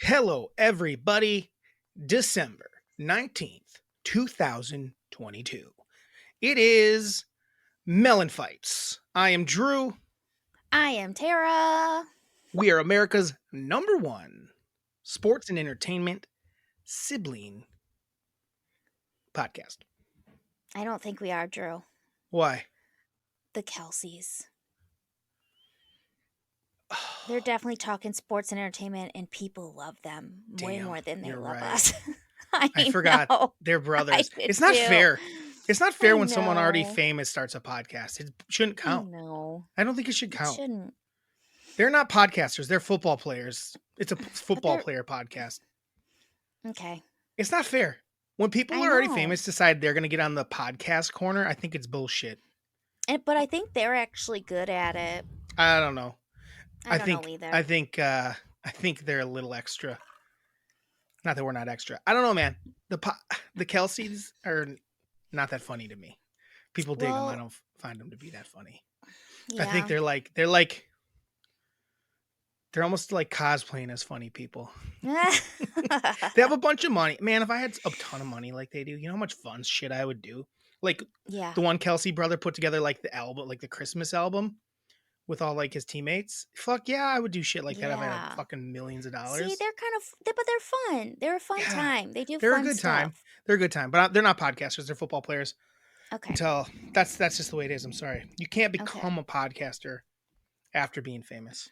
Hello, everybody. December 19th, 2022. It is MELLONfights. I am Drew. I am Tara. We are America's #1 sports and entertainment sibling podcast. I don't think we are, Drew. Why? The Kelseys. They're definitely talking sports and entertainment, and people love them way Damn, more than they you're love right. us. I forgot know. they're I brothers. did It's not too. fair. It's not fair I when someone already know. famous starts a podcast. It shouldn't I count. know. I don't think it should It count. shouldn't. They're not podcasters. They're football players. It's a football they're- player podcast. Okay. It's not fair. When people I are already know. famous decide they're going to get on the podcast corner, I think it's bullshit. But I think they're actually good at it. I don't know. I don't know either. I think they're a little extra. Not that we're not extra. I don't know, man. The Kelseys are not that funny to me. People dig them. I don't find them to be that funny. Yeah. I think they're almost like cosplaying as funny people. They have a bunch of money. Man, if I had a ton of money like they do, you know how much fun shit I would do? Like Yeah. the one Kelsey brother put together, like the album, like the Christmas album with all like his teammates. Fuck yeah, I would do shit like that if I had fucking millions of dollars. See, they're but they're fun. They're a fun time. They do They're fun a good stuff. time. They're a good time, but they're not podcasters. They're football players. Okay. Until that's just the way it is. I'm sorry. You can't become a podcaster after being famous.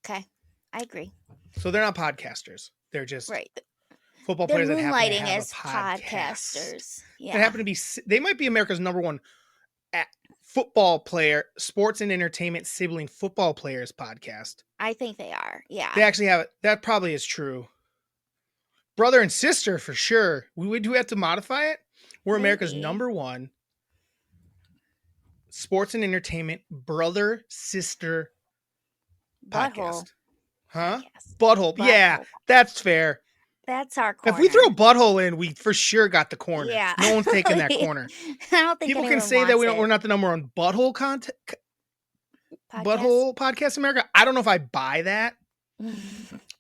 Okay. I agree. So they're not podcasters. They're just right. Football players that happen to moonlighting have as a podcast. podcasters. Yeah. They happen to be. They might be America's #1 football player, sports and entertainment sibling football players podcast. I think they are. Yeah. They actually have it. That probably is true. Brother and sister for sure. We do have to modify it. We're America's #1 sports and entertainment brother sister podcast. Huh? Butthole. Yeah, that's fair. That's our corner. If we throw butthole in, we for sure got the corner. Yeah. No one's taking that corner. I don't think people can say that we're not the #1 butthole butthole podcast in America. I don't know if I buy that.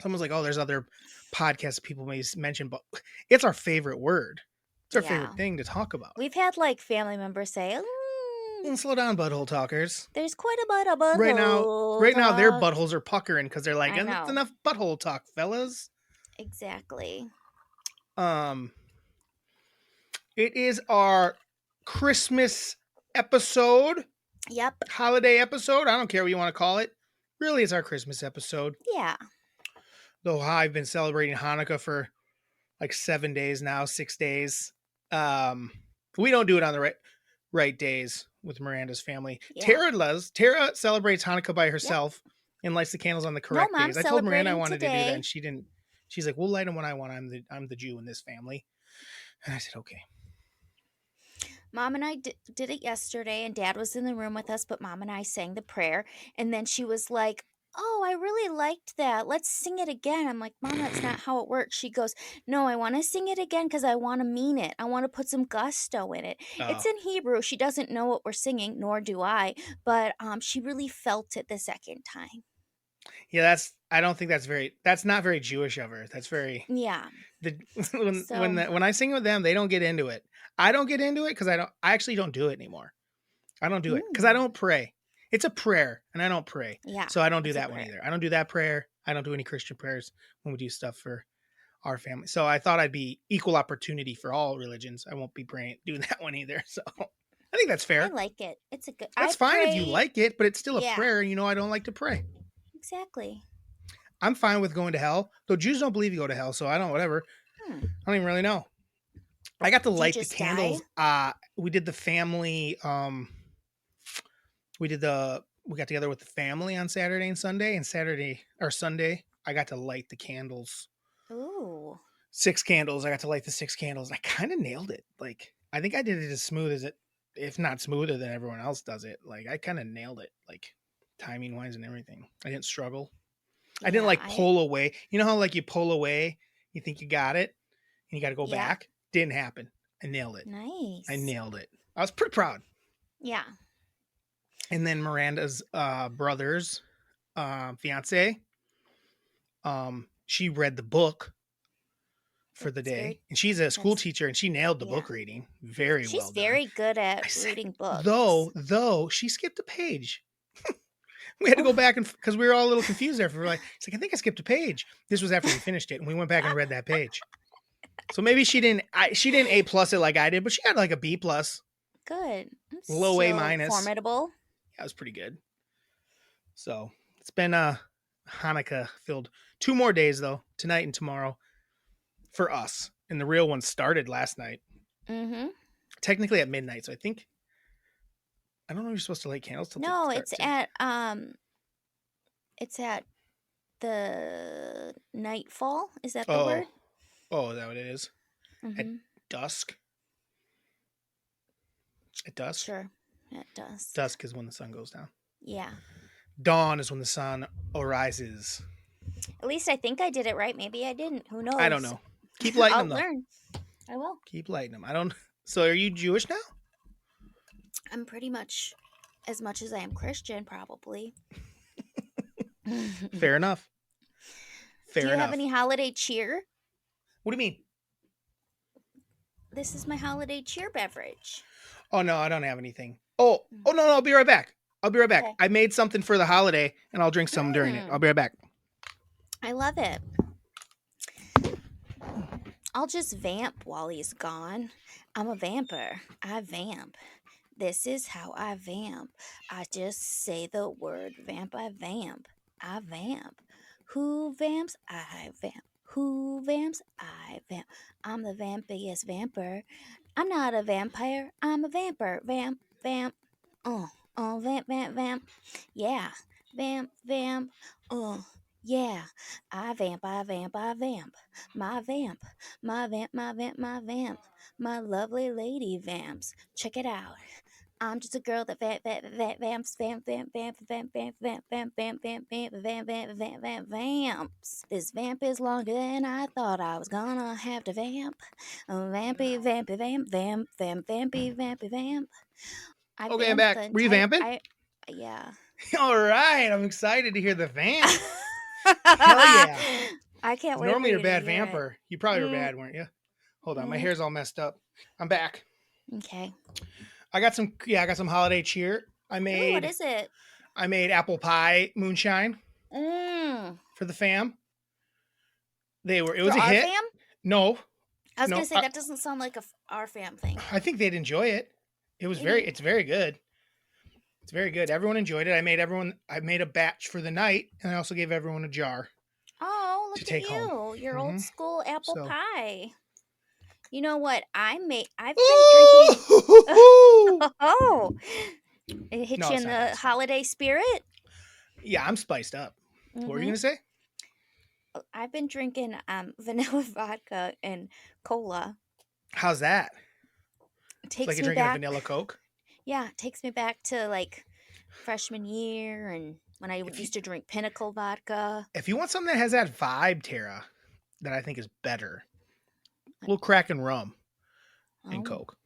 Someone's like, oh, there's other podcasts people may mention, but it's our favorite word. It's our favorite thing to talk about. We've had like family members say, slow down, butthole talkers. There's quite a bit of butthole. Right now, their buttholes are puckering because they're like, that's enough butthole talk, fellas. Exactly. It is our Christmas episode. Yep. Holiday episode. I don't care what you want to call it. Really, it's our Christmas episode. Yeah. Though I've been celebrating Hanukkah for like 7 days now, 6 days. We don't do it on the right days with Miranda's family. Yeah. Tara celebrates Hanukkah by herself and lights the candles on the correct days. I told Miranda I wanted to do that, and she didn't. She's like, we'll light them when I want. I'm the Jew in this family. And I said, okay. Mom and I did it yesterday, and Dad was in the room with us, but Mom and I sang the prayer, and then she was like, oh, I really liked that. Let's sing it again. I'm like, Mom, that's not how it works. She goes, no, I want to sing it again because I want to mean it. I want to put some gusto in it. Oh. It's in Hebrew. She doesn't know what we're singing, nor do I, but she really felt it the second time. Yeah, I don't think that's not very Jewish of her. That's very, yeah. When I sing with them, they don't get into it. I don't get into it because I actually don't do it anymore. I don't do it because I don't pray. It's a prayer and I don't pray. Yeah. So I don't do that one either. I don't do that prayer. I don't do any Christian prayers when we do stuff for our family. So I thought I'd be equal opportunity for all religions. I won't be doing that one either. So I think that's fair. I like it. It's a good. That's fine if you like it, but it's still a prayer. And I don't like to pray. Exactly. I'm fine with going to hell, though Jews don't believe you go to hell. So I don't, whatever. I don't even really know. I got to light the candles. We did the family. We got together with the family on Saturday and Sunday, and Sunday, I got to light the candles. Ooh. 6 candles. I got to light the 6 candles. I kind of nailed it. Like, I think I did it as smooth as if not smoother than everyone else does it. Like, I kind of nailed it, like timing wise and everything. I didn't struggle. Yeah, I didn't pull away. You know how like you pull away, you think you got it, and you got to go back? Didn't happen. I nailed it. Nice. I nailed it. I was pretty proud. Yeah. And then Miranda's brother's fiance she read the book for the That's day, very. and she's a school That's teacher, and she nailed the yeah. book reading. Very She's well done. very good at I said, reading books. though she skipped a page. We had to go Oh, back and because we were all a little confused there. We were like, it's like, I think I skipped a page. This was after we finished it, and we went back and read that page. So maybe she didn't. She didn't A plus it like I did, but she got like a B plus, good. That's low A still minus. formidable. That was pretty good. So it's been Hanukkah filled. 2 more days though, tonight and tomorrow for us, and the real one started last night. Mm-hmm. Technically at midnight, so I think I don't know if you're supposed to light candles till No, start. it's at the nightfall. Is that the Oh, word? is that what it is? At Mm-hmm. dusk. At dusk. Sure, it does. Dusk is when the sun goes down. Yeah. Dawn is when the sun arises. At least I think I did it right. Maybe I didn't. Who knows? I don't know. Keep lighting I'll them though. learn. I will. Keep lighting them. I don't. So are you Jewish now? I'm pretty much as I am Christian, probably. Fair enough. Fair Do you enough. have any holiday cheer? What do you mean? This is my holiday cheer beverage. Oh no, I don't have anything. Oh no, I'll be right back. Okay. I made something for the holiday, and I'll drink some during it. I'll be right back. I love it. I'll just vamp while he's gone. I'm a vamper. I vamp. This is how I vamp. I just say the word vamp. I vamp. I vamp. Who vamps? I vamp. Who vamps? I vamp. I'm the vampiest vamper. I'm not a vampire. I'm a vamper. Vamp, vamp. Vamp, vamp, vamp. Yeah. Vamp, vamp. Yeah. I vamp, I vamp, I vamp. My vamp, my vamp, my vamp, my vamp. My lovely lady vamps. Check it out. I'm just a girl that vamps, vamp, vamp, vamp, vamp, vamp, vamp, vamp, vamp, vamp, vamp, vamp, vamp, vamp, vamp, vamps. This vamp is longer than I thought I was gonna have to vamp. Vampy, vampy, vamp, vamp, vamp, vampy, vampy, vamp. I Okay, I'm vamped back. the entire. Revamping? Yeah. All right, I'm excited to hear the vamp. Hell yeah! I can't wait. Normally for you're you a bad to hear vamper. You probably were bad, weren't you? Hold on, my hair's all messed up. I'm back. Okay. I got some holiday cheer. Ooh, what is it? I made apple pie moonshine for the fam. It was a hit. Fam? No. I was gonna say that doesn't sound like our fam thing. I think they'd enjoy it. It's very good. It's very good. Everyone enjoyed it. I made a batch for the night, and I also gave everyone a jar. Oh, look at you. Home. Your old school apple pie. You know what? I've been drinking. Oh, it hit you in the holiday spirit? Yeah, I'm spiced up. What were you going to say? I've been drinking vanilla vodka and cola. How's that? It takes like you're drinking a vanilla Coke? Yeah, it takes me back to like freshman year and when I used to drink Pinnacle vodka. If you want something that has that vibe, Tara, that I think is better, a little Kraken rum and Coke.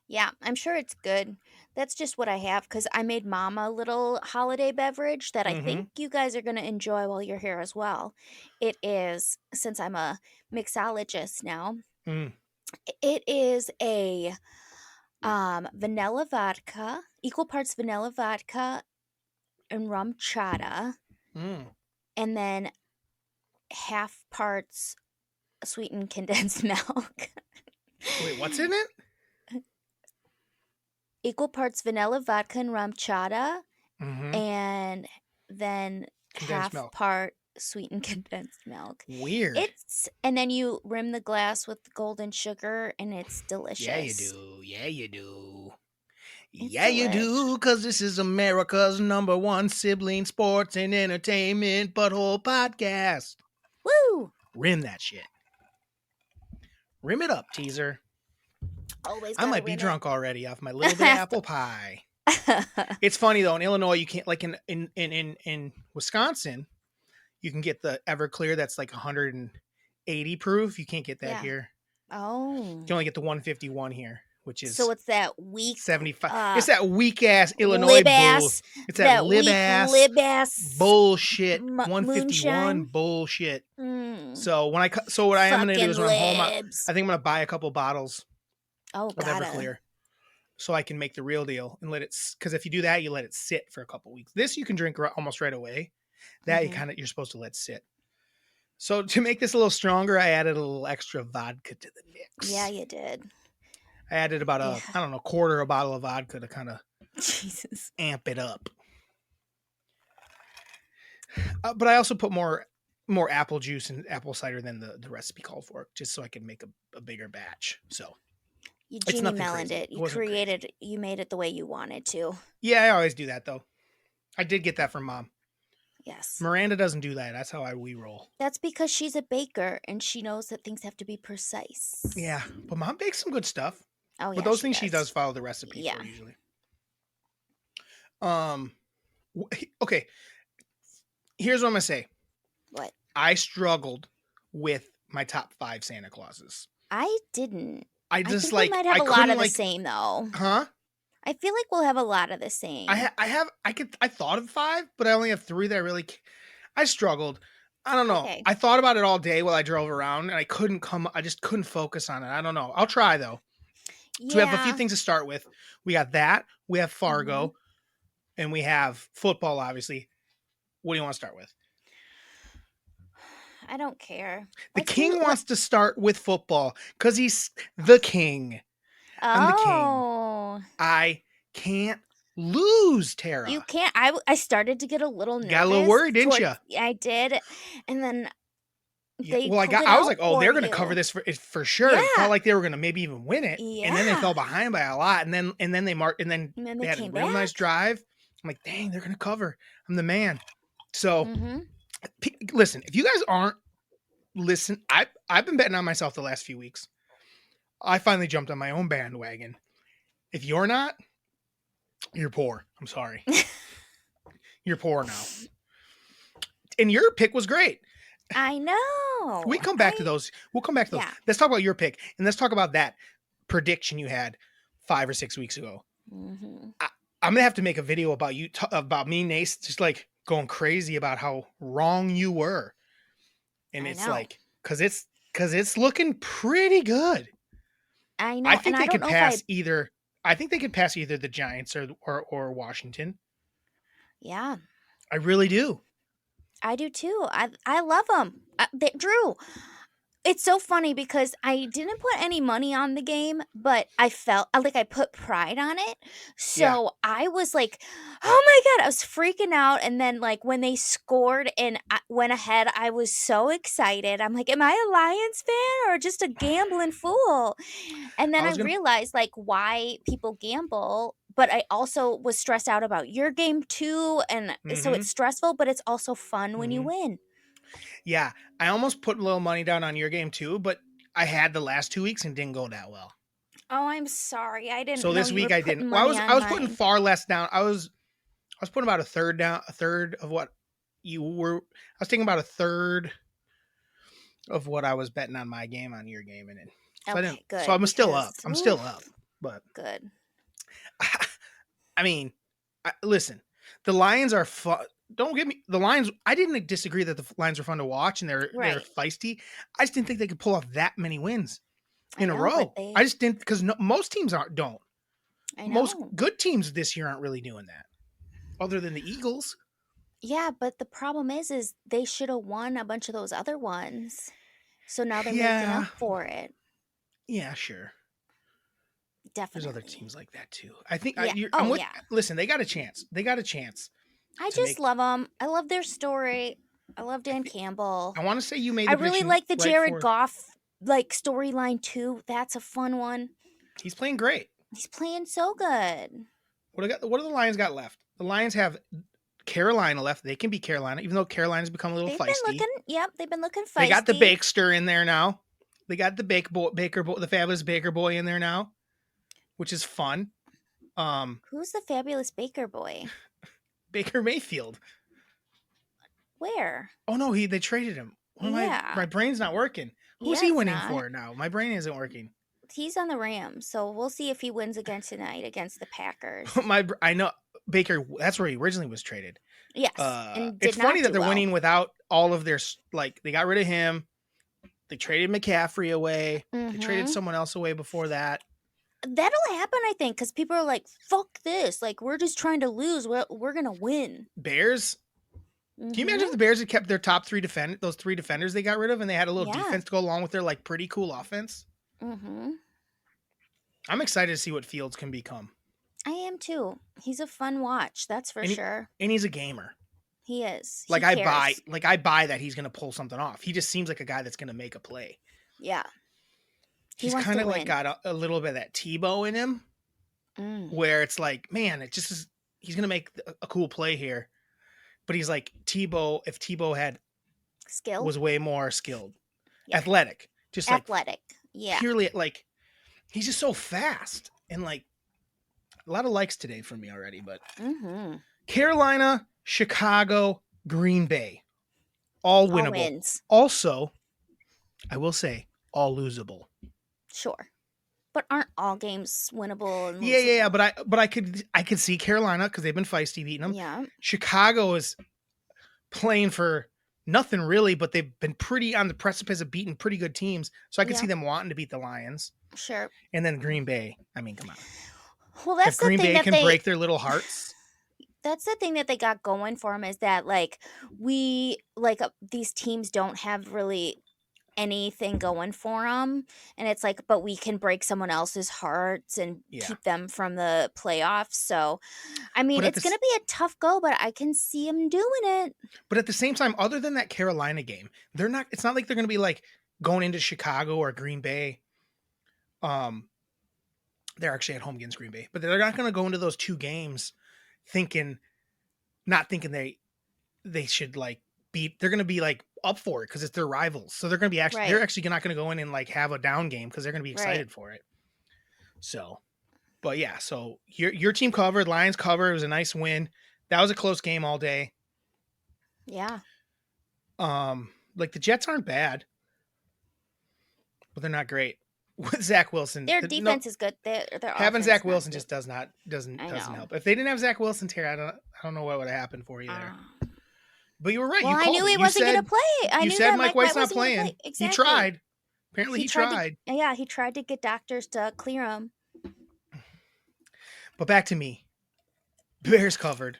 Yeah, I'm sure it's good. That's just what I have because I made Mom a little holiday beverage that I think you guys are going to enjoy while you're here as well. It is, since I'm a mixologist now, it is a vanilla vodka, equal parts vanilla vodka and rum chata, and then half parts sweetened condensed milk. Wait, what's in it? Equal parts vanilla vodka and rum chata, and then half part sweetened condensed milk. Weird. And then you rim the glass with golden sugar, and it's delicious. Yeah, you do. Yeah, you do. Yeah, you do, because this is America's #1 sibling sports and entertainment butthole podcast. Woo! Rim that shit. Rim it up, teaser. Always I might be drunk already off my little bit of apple pie. It's funny though, in Illinois you can't, like in Wisconsin, you can get the Everclear that's like 180 proof. You can't get that here. Oh. You can only get the 151 here, which is so it's that weak 75. It's that weak ass Illinois bull. It's that lib ass bullshit. 151 moonshine. bullshit. So what I am going to do Fucking is when I'm home, I libs. think I'm going to buy a couple bottles Oh, of gotta. Everclear so I can make the real deal and because if you do that, you let it sit for a couple weeks. This you can drink almost right away. That you're supposed to let sit. So to make this a little stronger, I added a little extra vodka to the mix. Yeah, you did. I added about quarter a bottle of vodka to kind of Jesus. amp it up. But I also put more apple juice and apple cider than the recipe called for, just so I could make a bigger batch. So You it's Genie nothing Melloned crazy. it. You made it the way you wanted to. Yeah, I always do that though. I did get that from Mom. Yes. Miranda doesn't do that. That's how we roll. That's because she's a baker and she knows that things have to be precise. Yeah, but Mom bakes some good stuff. Oh, yeah. But those things she does follow the recipe for usually. Okay. Here's what I'm gonna say. What? I struggled with my top 5 Santa Clauses. I didn't. I just think we might have a lot of the same though. Huh? I feel like we'll have a lot of the same. I thought of 5, but I only have 3 that I struggled. I don't know. Okay. I thought about it all day while I drove around, and I just couldn't focus on it. I don't know. I'll try though. Yeah. So we have a few things to start with. We got that. We have Fargo, and we have football. Obviously. What do you want to start with? I don't care. The king wants to start with football because he's the king. I'm the king. I can't lose, Tara. You can't. I started to get a little nervous. Got a little worried, didn't you? I did, and then I was like, oh, they're going to cover this for sure. Yeah. It felt like they were going to maybe even win it, and then they fell behind by a lot, and then they had a real nice drive. I'm like, dang, they're going to cover. I'm the man. So, listen, if you guys aren't I've been betting on myself the last few weeks. I finally jumped on my own bandwagon. If you're not, you're poor. I'm sorry. You're poor now. And your pick was great. I know. We come back to those. We'll come back to those. Yeah. Let's talk about your pick, and let's talk about that prediction you had 5 or 6 weeks ago. I'm gonna have to make a video about you, about me, Nace, just like going crazy about how wrong you were. And it's like, cause it's looking pretty good. I know. I think they could pass either. I think they could pass either the Giants or Washington. Yeah, I really do. I do too. I love them. Drew, it's so funny because I didn't put any money on the game, but I felt like I put pride on it. So I was like, oh my God, I was freaking out. And then like when they scored and I went ahead, I was so excited. I'm like, am I a Lions fan or just a gambling fool? And then I realized like why people gamble. But I also was stressed out about your game too. And so it's stressful, but it's also fun when you win. Yeah, I almost put a little money down on your game too, but I had the last 2 weeks and didn't go that well. Oh, I'm sorry. I didn't. So this week I didn't. Well, I was putting far less down. I was putting about a third of what you were. I was taking about a third of what I was betting on my game on your game, and so good. So I'm still up. I'm still up, but good. I mean, listen, the Lions are fun. Don't get me. The Lions. I didn't disagree that the Lions are fun to watch and they're feisty. I just didn't think they could pull off that many wins in a row. I just didn't because most teams don't. I know. Most good teams this year aren't really doing that, other than the Eagles. Yeah, but the problem is they should have won a bunch of those other ones, so now they're making up for it. Yeah, sure. Definitely. There's other teams like that too. I think. Listen, they got a chance. I just love them. I love their story. I love Dan Campbell. I want to say you made. I really like the Jared Goff storyline too. That's a fun one. He's playing great. He's playing so good. What do the Lions got left? The Lions have Carolina left. They can be Carolina, even though Carolina's become a little feisty. They've been looking feisty. They got the Bakester in there now. They got the the fabulous Baker boy in there now, which is fun. Who's the fabulous Baker boy? Baker Mayfield. Where? Oh no, they traded him. My brain's not working. Who's he winning for now? My brain isn't working. He's on the Rams, so we'll see if he wins again tonight against the Packers. I know Baker. That's where he originally was traded. Yes, it's funny that they're winning without all of their they got rid of him. They traded McCaffrey away. They traded Mm-hmm. someone else away before that. That'll happen, I think, because people are like, "Fuck this! Like, we're just trying to lose. We're gonna win." Bears. Can you imagine Mm-hmm. if the Bears had kept their top those three defenders they got rid of, and they had a little Yeah. defense to go along with their like pretty cool offense? Mm-hmm. I'm excited to see what Fields can become. I am too. He's a fun watch, that's for And sure. he's a gamer. He is. He Like I cares. buy that he's gonna pull something off. He just seems like a guy that's gonna make a play. Yeah. He He's wants kind to of like win. got a little bit of that Tebow in him, where it's like, man, it just is. He's gonna make a cool play here, but he's like Tebow. If Tebow Skill. was way more skilled, Yeah. athletic, just Athletic. Yeah. purely like he's just so fast and like a lot of likes today from me already. But Carolina, Chicago, Green Bay, all winnable. All wins. Also, I will say all losable. Sure. But aren't all games winnable and Yeah, losable? yeah, but I could see Carolina because they've been feisty beating them. Yeah. Chicago is playing for nothing really, but they've been pretty on the precipice of beating pretty good teams. So I could see them wanting to beat the Lions. Sure. And then Green Bay. I mean, come on. Well, that's if Green the thing Bay that can break their little hearts. That's the thing that they got going for them is that like these teams don't have really anything going for them, and it's like, but we can break someone else's hearts and keep them from the playoffs. So, I mean, it's going to be a tough go, but I can see them doing it. But at the same time, other than that Carolina game, they're not. It's not like they're going to be like going into Chicago or Green Bay. They're actually at home against Green Bay, but they're not going to go into those two games not thinking they should like beat. They're going to be like up for it because it's their rivals. So they're going to be they're actually not going to go in and like have a down game because they're going to be excited for it. So, but yeah, so your team covered, Lions covered. It was a nice win. That was a close game all day. Yeah. Like the Jets aren't bad, but they're not great. With Zach Wilson, their defense is good. Having Zach Wilson just doesn't help. If they didn't have Zach Wilson here, I don't know what would have happened for you there. But you were right. Well, I knew he wasn't going to play. You said Mike White's not playing. Exactly. He tried. Apparently, he tried. Yeah, he tried to get doctors to clear him. But back to me. Bears covered.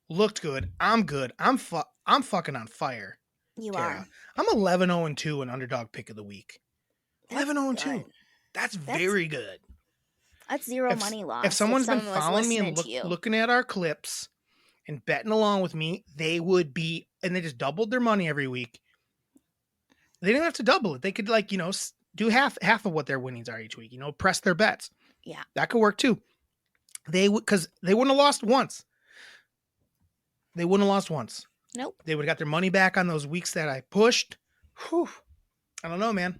Looked good. I'm good. I'm fucking on fire. You are. I'm 11-0-2 in Underdog Pick of the Week. 11-0-2. That's very good. That's zero money loss. If someone's been following me and looking at our clips and betting along with me, they would be, and they just doubled their money every week. They didn't have to double it. They could do half of what their winnings are each week. Press their bets. Yeah, that could work too. Because they wouldn't have lost once. Nope. They would have got their money back on those weeks that I pushed. Whew. I don't know, man.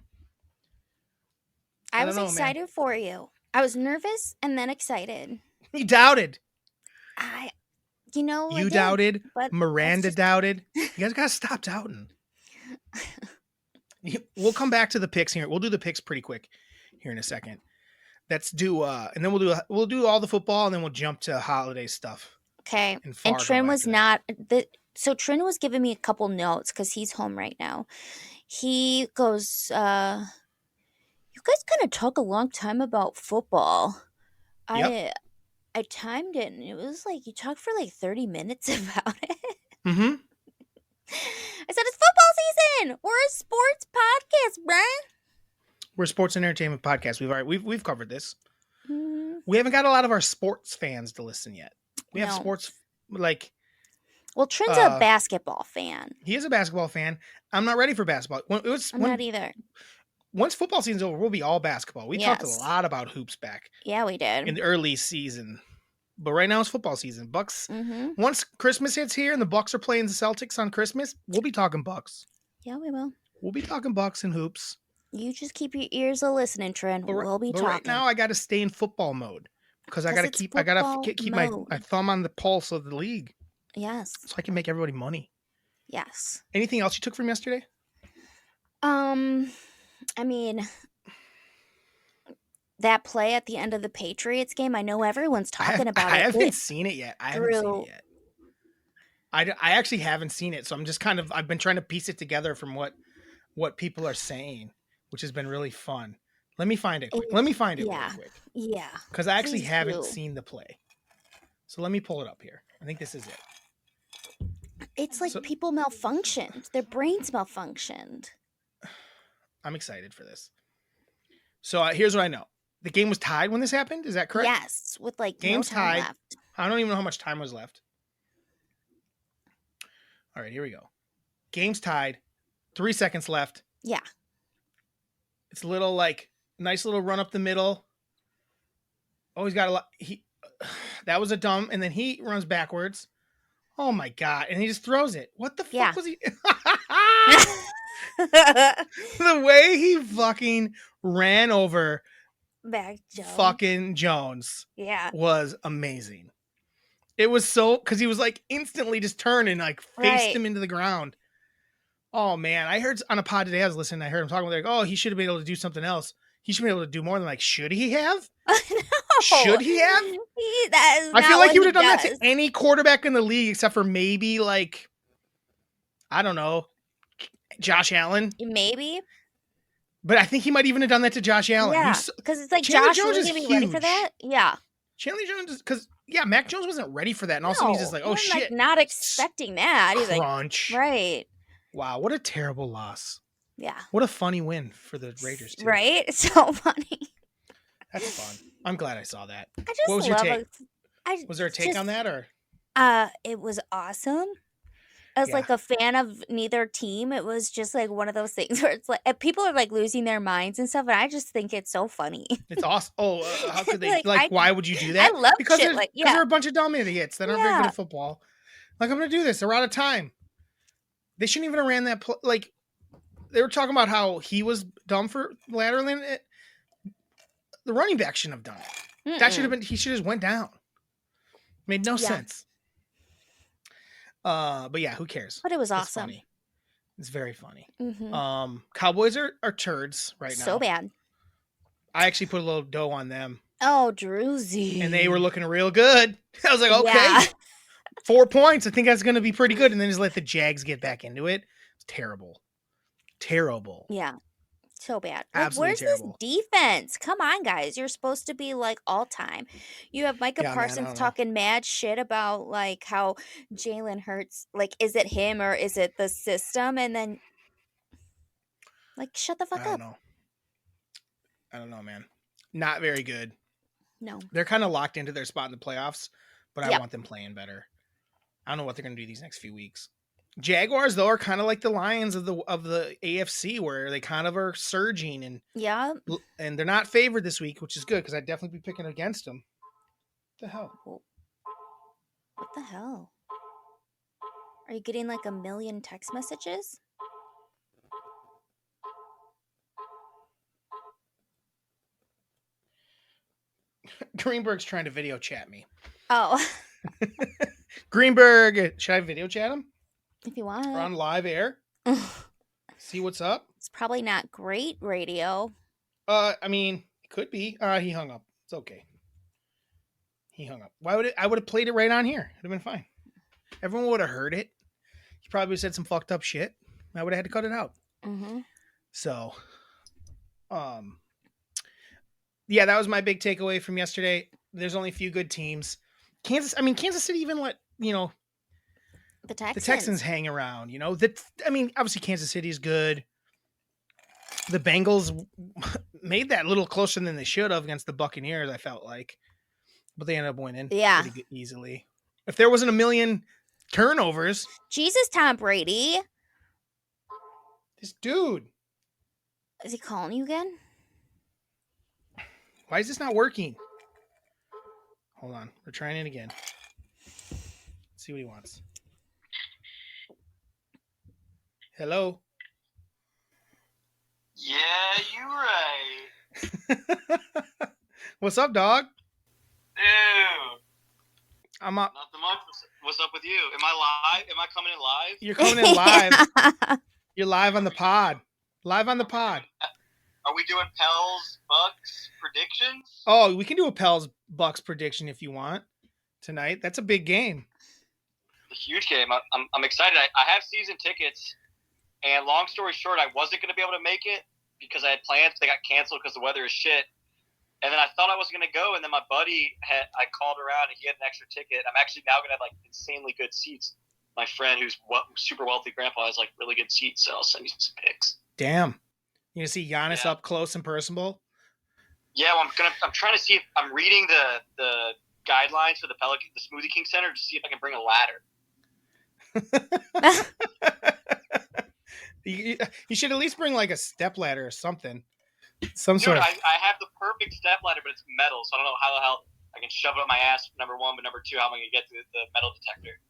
I was excited for you. I was nervous and then excited. You doubted. You doubted. Miranda doubted. You guys gotta stop doubting. We'll come back to the picks here. We'll do the picks pretty quick here in a second. Let's do and then we'll do all the football and then we'll jump to holiday stuff. Okay. And Trin was not so Trin was giving me a couple notes because he's home right now. He goes, you guys kind of talk a long time about football. Yep. I timed it and it was like you talked for like 30 minutes about it. Mm-hmm. I said it's football season. We're a sports podcast, Brian. We're a sports and entertainment podcast. We've covered this. Mm-hmm. We haven't got a lot of our sports fans to listen yet. We have sports like. Well, Trin's a basketball fan. He is a basketball fan. I'm not ready for basketball. I'm not either. Once football season's over, we'll be all basketball. We talked a lot about hoops back. Yeah, we did. In the early season. But right now it's football season. Bucks. Mm-hmm. Once Christmas hits here and the Bucks are playing the Celtics on Christmas, we'll be talking Bucks. Yeah, we will. We'll be talking Bucks and hoops. You just keep your ears a-listening, Trin. We'll be talking. Right now I got to stay in football mode. Because I got to keep my thumb on the pulse of the league. Yes. So I can make everybody money. Yes. Anything else you took from yesterday? I mean, that play at the end of the Patriots game, I know everyone's talking about it. I haven't seen it yet. I actually haven't seen it, so I'm just I've been trying to piece it together from what what people are saying, which has been really fun. Let me find it quick. And Let me find it really yeah. quick. Yeah. Because I actually Please haven't do. seen the play. So let me pull it up here. I think this is it. It's like So people malfunctioned. Their brains malfunctioned. I'm excited for this. So here's what I know. The game was tied when this happened. Is that correct? Yes, with like no Game's time tied. left. I don't even know how much time was left. All right, here we go. Game's tied. 3 seconds left. Yeah. It's a little like nice little run up the middle. Oh, he's got a lot. That was a dumb. And then he runs backwards. Oh my god! And he just throws it. What the Yeah. fuck was he? The way he fucking ran over Back Jones. fucking Jones. Yeah. Was amazing. It was so because he was like instantly just turned and like faced him into the ground. Oh man, I heard on a pod today. I was listening. I heard him talking about like, oh, he should have been able to do something else. He should be able to do more than like, should he have? No. Should he have? I feel like he would have done that to any quarterback in the league except for maybe like, I don't know, Josh Allen. Maybe. But I think he might even have done that to Josh Allen. Yeah, because it's like Chandler Josh Jones was is going to be ready for huge. that. Yeah. Chandler Jones is because Mac Jones wasn't ready for that, and also he's just like, oh shit, like not expecting that. He's crunch. Like, right. Wow, what a terrible loss. Yeah. What a funny win for the Raiders too. Right? It's so funny. That's fun. I'm glad I saw that. I just what was your love take? Was there a take on that or? It was awesome. As like a fan of neither team, it was just like one of those things where it's like people are like losing their minds and stuff, and I just think it's so funny. It's awesome. Oh, how could they? Why would you do that? I love because shit because they're a bunch of dumb idiots that aren't very good at football. Like, I'm gonna do this. They're out of time. They shouldn't even have ran that. Like, they were talking about how he was dumb for laterally. The running back shouldn't have done it. Mm-mm. That should have been. He should have just went down. Made no sense. But yeah, who cares? But it was awesome. Funny. It's very funny. Mm-hmm. Cowboys are turds right now. So bad. I actually put a little dough on them. Oh, Druzy. And they were looking real good. I was like, okay, 4 points. I think that's going to be pretty good. And then just let the Jags get back into it. It's terrible. Terrible. Yeah. So bad. Absolutely where's terrible. This defense? Come on, guys. You're supposed to be like all time. You have Micah Parsons talking mad shit about like how Jalen Hurts, like, is it him or is it the system? And then like, shut the fuck up. I don't know, man. Not very good. No. They're kind of locked into their spot in the playoffs, but I want them playing better. I don't know what they're going to do these next few weeks. Jaguars, though, are kind of like the Lions of the AFC, where they kind of are surging and they're not favored this week, which is good because I'd definitely be picking against them. What the hell? What the hell? Are you getting like 1 million text messages? Greenberg's trying to video chat me. Oh. Greenberg, should I video chat him? If you want. We're on live air. See what's up. It's probably not great radio. I mean, it could be. He hung up. It's okay. He hung up. Why would it? I would have played it right on here. It'd have been fine. Everyone would have heard it. He probably said some fucked up shit. I would have had to cut it out. Mm-hmm. So, yeah, that was my big takeaway from yesterday. There's only a few good teams. Kansas City even let, the Texans hang around, obviously Kansas City is good. The Bengals made that a little closer than they should have against the Buccaneers, I felt like. But they ended up winning pretty easily. If there wasn't 1 million turnovers. Jesus, Tom Brady. This dude. Is he calling you again? Why is this not working? Hold on. We're trying it again. Let's see what he wants. Hello? Yeah, you right. What's up, dog? Ew. I'm up. Nothing much. What's up with you? Am I live? Am I coming in live? You're coming in live. You're live on the pod. Live on the pod. Are we doing Pels Bucks predictions? Oh, we can do a Pels Bucks prediction if you want tonight. That's a big game. A huge game. I'm excited. I have season tickets. And long story short, I wasn't going to be able to make it because I had plans. They got canceled because the weather is shit. And then I thought I wasn't going to go. And then my buddy I called around and he had an extra ticket. I'm actually now going to have like insanely good seats. My friend who's super wealthy grandpa has like really good seats. So I'll send you some pics. Damn. You gonna see Giannis up close and personal? Yeah, well, I'm trying to see if I'm reading the guidelines for the Smoothie King Center to see if I can bring a ladder. You should at least bring like a step ladder or something. Dude, I have the perfect step ladder, but it's metal, so I don't know how the hell I can shove it up my ass, number one, but number two, how am I going to get to the metal detector?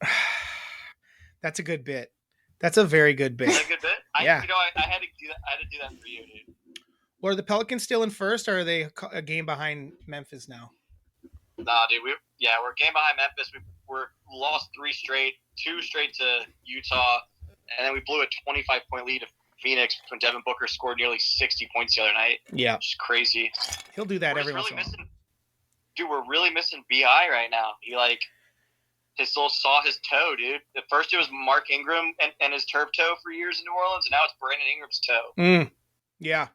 That's a good bit. That's a very good bit. Is that a good bit? Yeah. I had to do that. I had to do that for you, dude. Well, are the Pelicans still in first, or are they a game behind Memphis now? Nah, dude. We're a game behind Memphis. We're lost 3 straight, 2 straight to Utah, and then we blew a 25-point lead to Phoenix when Devin Booker scored nearly 60 points the other night. Yeah. Which is crazy. He'll do that every once in a while. Dude, we're really missing B.I. right now. He saw his toe, dude. At first it was Mark Ingram and his turf toe for years in New Orleans, and now it's Brandon Ingram's toe. Yeah.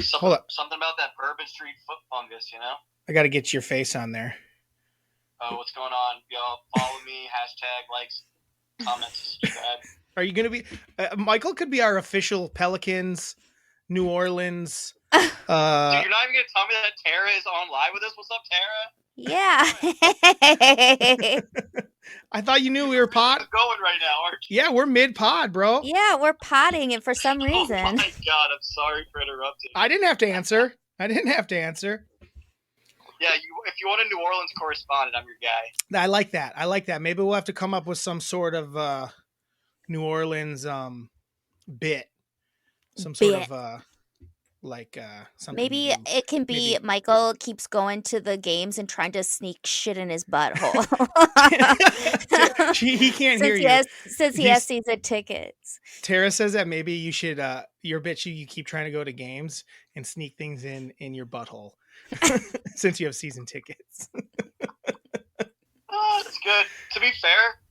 Something about that Bourbon Street foot fungus, you know? I got to get your face on there. Oh, what's going on? Y'all follow me, hashtag, likes, comments, subscribe. Are you going to be... Michael could be our official Pelicans, New Orleans... Dude, you're not even going to tell me that Tara is on live with us? What's up, Tara? Yeah. I thought you knew we were pod. Going right now, aren't you? Yeah, we're mid-pod, bro. Yeah, we're potting it for some reason. Oh my God, I'm sorry for interrupting. I didn't have to answer. Yeah, if you want a New Orleans correspondent, I'm your guy. I like that. Maybe we'll have to come up with some sort of New Orleans bit. Some sort of something. Maybe it can be Michael keeps going to the games and trying to sneak shit in his butthole. He can't hear you. Since he has season tickets. Tara says that maybe you should your bitch you keep trying to go to games and sneak things in your butthole. Since you have season tickets. Oh, that's good. To be fair,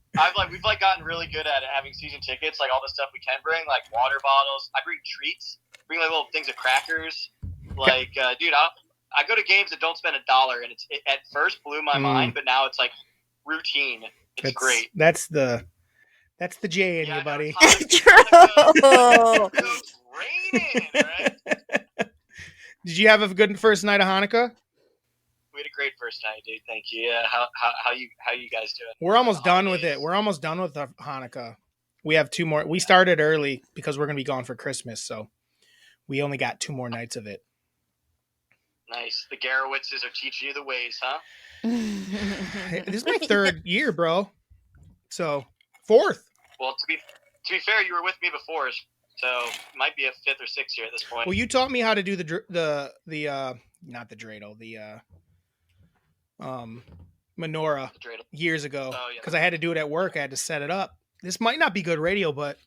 we've gotten really good at it, having season tickets, like all the stuff we can bring, like water bottles. I bring treats, bring like little things of crackers. Like, dude, I go to games that don't spend $1, and it at first blew my mind, but now it's like routine. It's great. That's the J in you, buddy. True. It's raining, right? Did you have a good first night of Hanukkah? We had a great first night, dude. Thank you. Yeah, how you guys doing? We're almost done with it. We're almost done with the Hanukkah. We have 2 more. We started early because we're going to be gone for Christmas, so we only got 2 more nights of it. Nice. The Garowitzes are teaching you the ways, huh? This is my 3rd year, bro. So 4th. Well, to be fair, you were with me before, so it might be a 5th or 6th year at this point. Well, you taught me how to do the not the dreidel, the menorah years ago because I had to do it at work. I had to set it up. This might not be good radio, but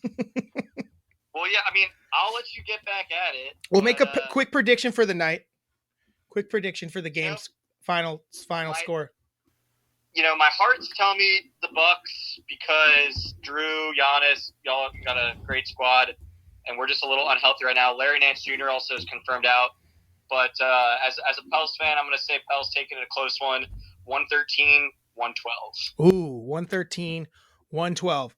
well, yeah. I mean, I'll let you get back at it. We'll make a quick prediction for the night. Quick prediction for the game's final score. You know, my heart's telling me the Bucks because Drew, Giannis, y'all got a great squad, and we're just a little unhealthy right now. Larry Nance Jr. also is confirmed out. But as a Pels fan, I'm going to say Pels taking it a close one, 113-112. Ooh, 113-112.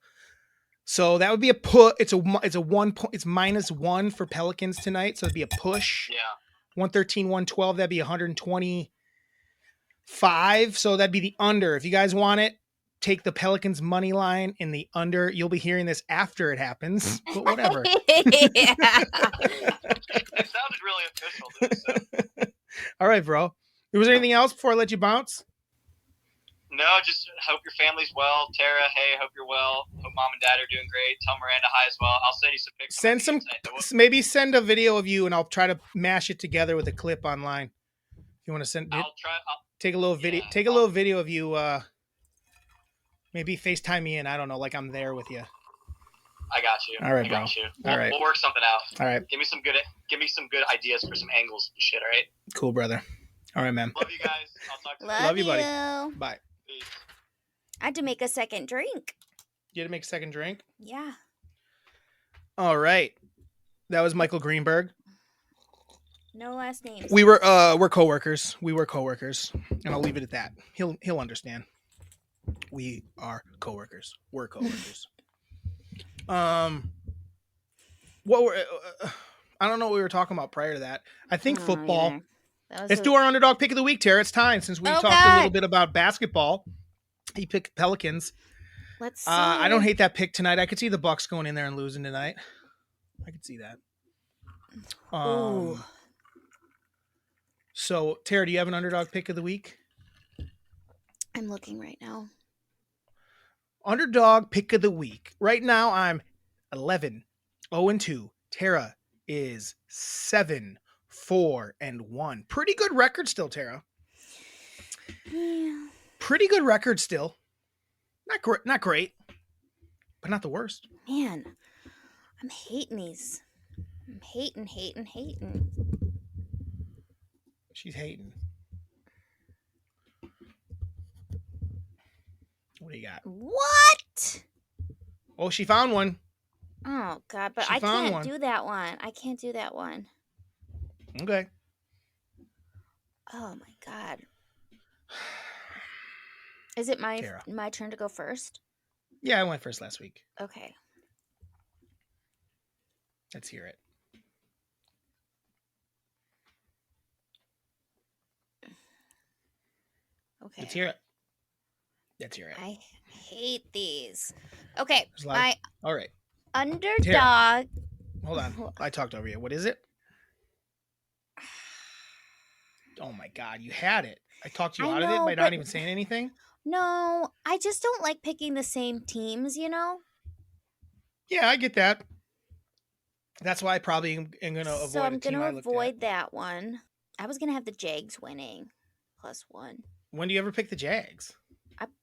So that would be a put. It's a 1 point. It's -1 for Pelicans tonight, so it'd be a push. Yeah. 113-112. That'd be 125. So that'd be the under. If you guys want it, take the Pelicans money line in the under. You'll be hearing this after it happens, but whatever. It sounded really official, dude, so. All right, bro. Was there anything else before I let you bounce? No, just hope your family's well. Tara, hey, hope you're well. Hope mom and dad are doing great. Tell Miranda hi as well. I'll send you some pictures. Maybe send a video of you, and I'll try to mash it together with a clip online. If you want to send it, take a little video. Take a little video of you. Maybe FaceTime me in. I don't know, like I'm there with you. I got you. All right, I got bro. you. All right. We'll work something out. All right. Give me some good ideas for some angles and shit. All right. Cool, brother. All right, man. Love you guys. I'll talk to you. Love you, buddy. Bye. Peace. I had to make a second drink. You had to make a second drink? Yeah. All right. That was Michael Greenberg. No last names. We're coworkers. We were coworkers, and I'll leave it at that. He'll understand. We are coworkers. We're coworkers. What were I don't know what we were talking about prior to that. I think football. Let's do our underdog pick of the week, Tara. It's time since we talked a little bit about basketball. He picked Pelicans. Let's see. I don't hate that pick tonight. I could see the Bucks going in there and losing tonight. I could see that. Ooh. So, Tara, do you have an underdog pick of the week? I'm looking right now. Underdog pick of the week. Right now, I'm 11-0-2. Tara is 7-4-1. Pretty good record still, Tara. Yeah. Pretty good record still. Not great, but not the worst. Man, I'm hating these. I'm hating. She's hating. What do you got? What? Oh, she found one. Oh, God, but I can't do that one. I can't do that one. Okay. Oh, my God. Is it my turn to go first? Yeah, I went first last week. Okay. Let's hear it. Okay. Let's hear it. I hate these. Okay. All right. Underdog. Tara. Hold on. I talked over you. What is it? Oh my God, you had it. I talked you out of it by not even saying anything? No, I just don't like picking the same teams, you know? Yeah, I get that. That's why I probably am going to avoid So I'm going to avoid that one. I was going to have the Jags winning +1. When do you ever pick the Jags?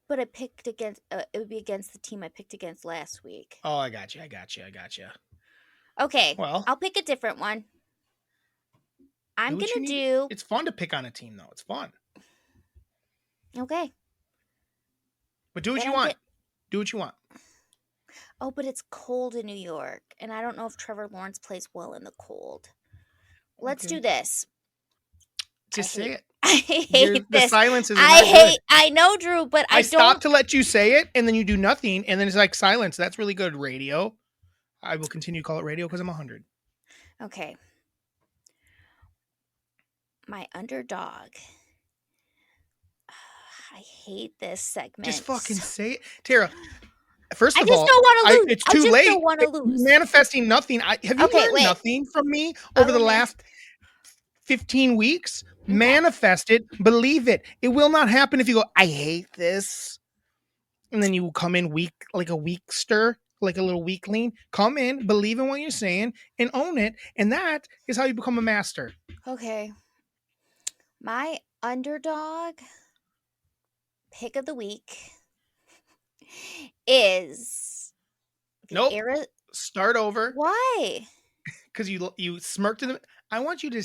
But I picked against, it would be against the team I picked against last week. Oh, I got you. Okay, well, I'll pick a different one. I'm going to do... It's fun to pick on a team, though. It's fun. Okay. But do what you want. Do what you want. Oh, but it's cold in New York, and I don't know if Trevor Lawrence plays well in the cold. Let's do this. Just say it. I hate this. The silence is I know, Drew, but I don't... stopped to let you say it, and then you do nothing, and then it's like silence. That's really good radio. I will continue to call it radio because I'm 100. Okay. My underdog. I hate this segment. Just fucking say it. Tara, first of all, I just don't want to lose. It's too late. I just don't want to lose. Manifesting nothing. Have you learned nothing from me over the last 15 weeks? Okay. Manifest it. Believe it. It will not happen if you go, I hate this. And then you come in weak, like a weakster, like a little weakling. Come in, believe in what you're saying, and own it. And that is how you become a master. Okay. My underdog pick of the week is Start over. Why? Because you smirked at them. I want you to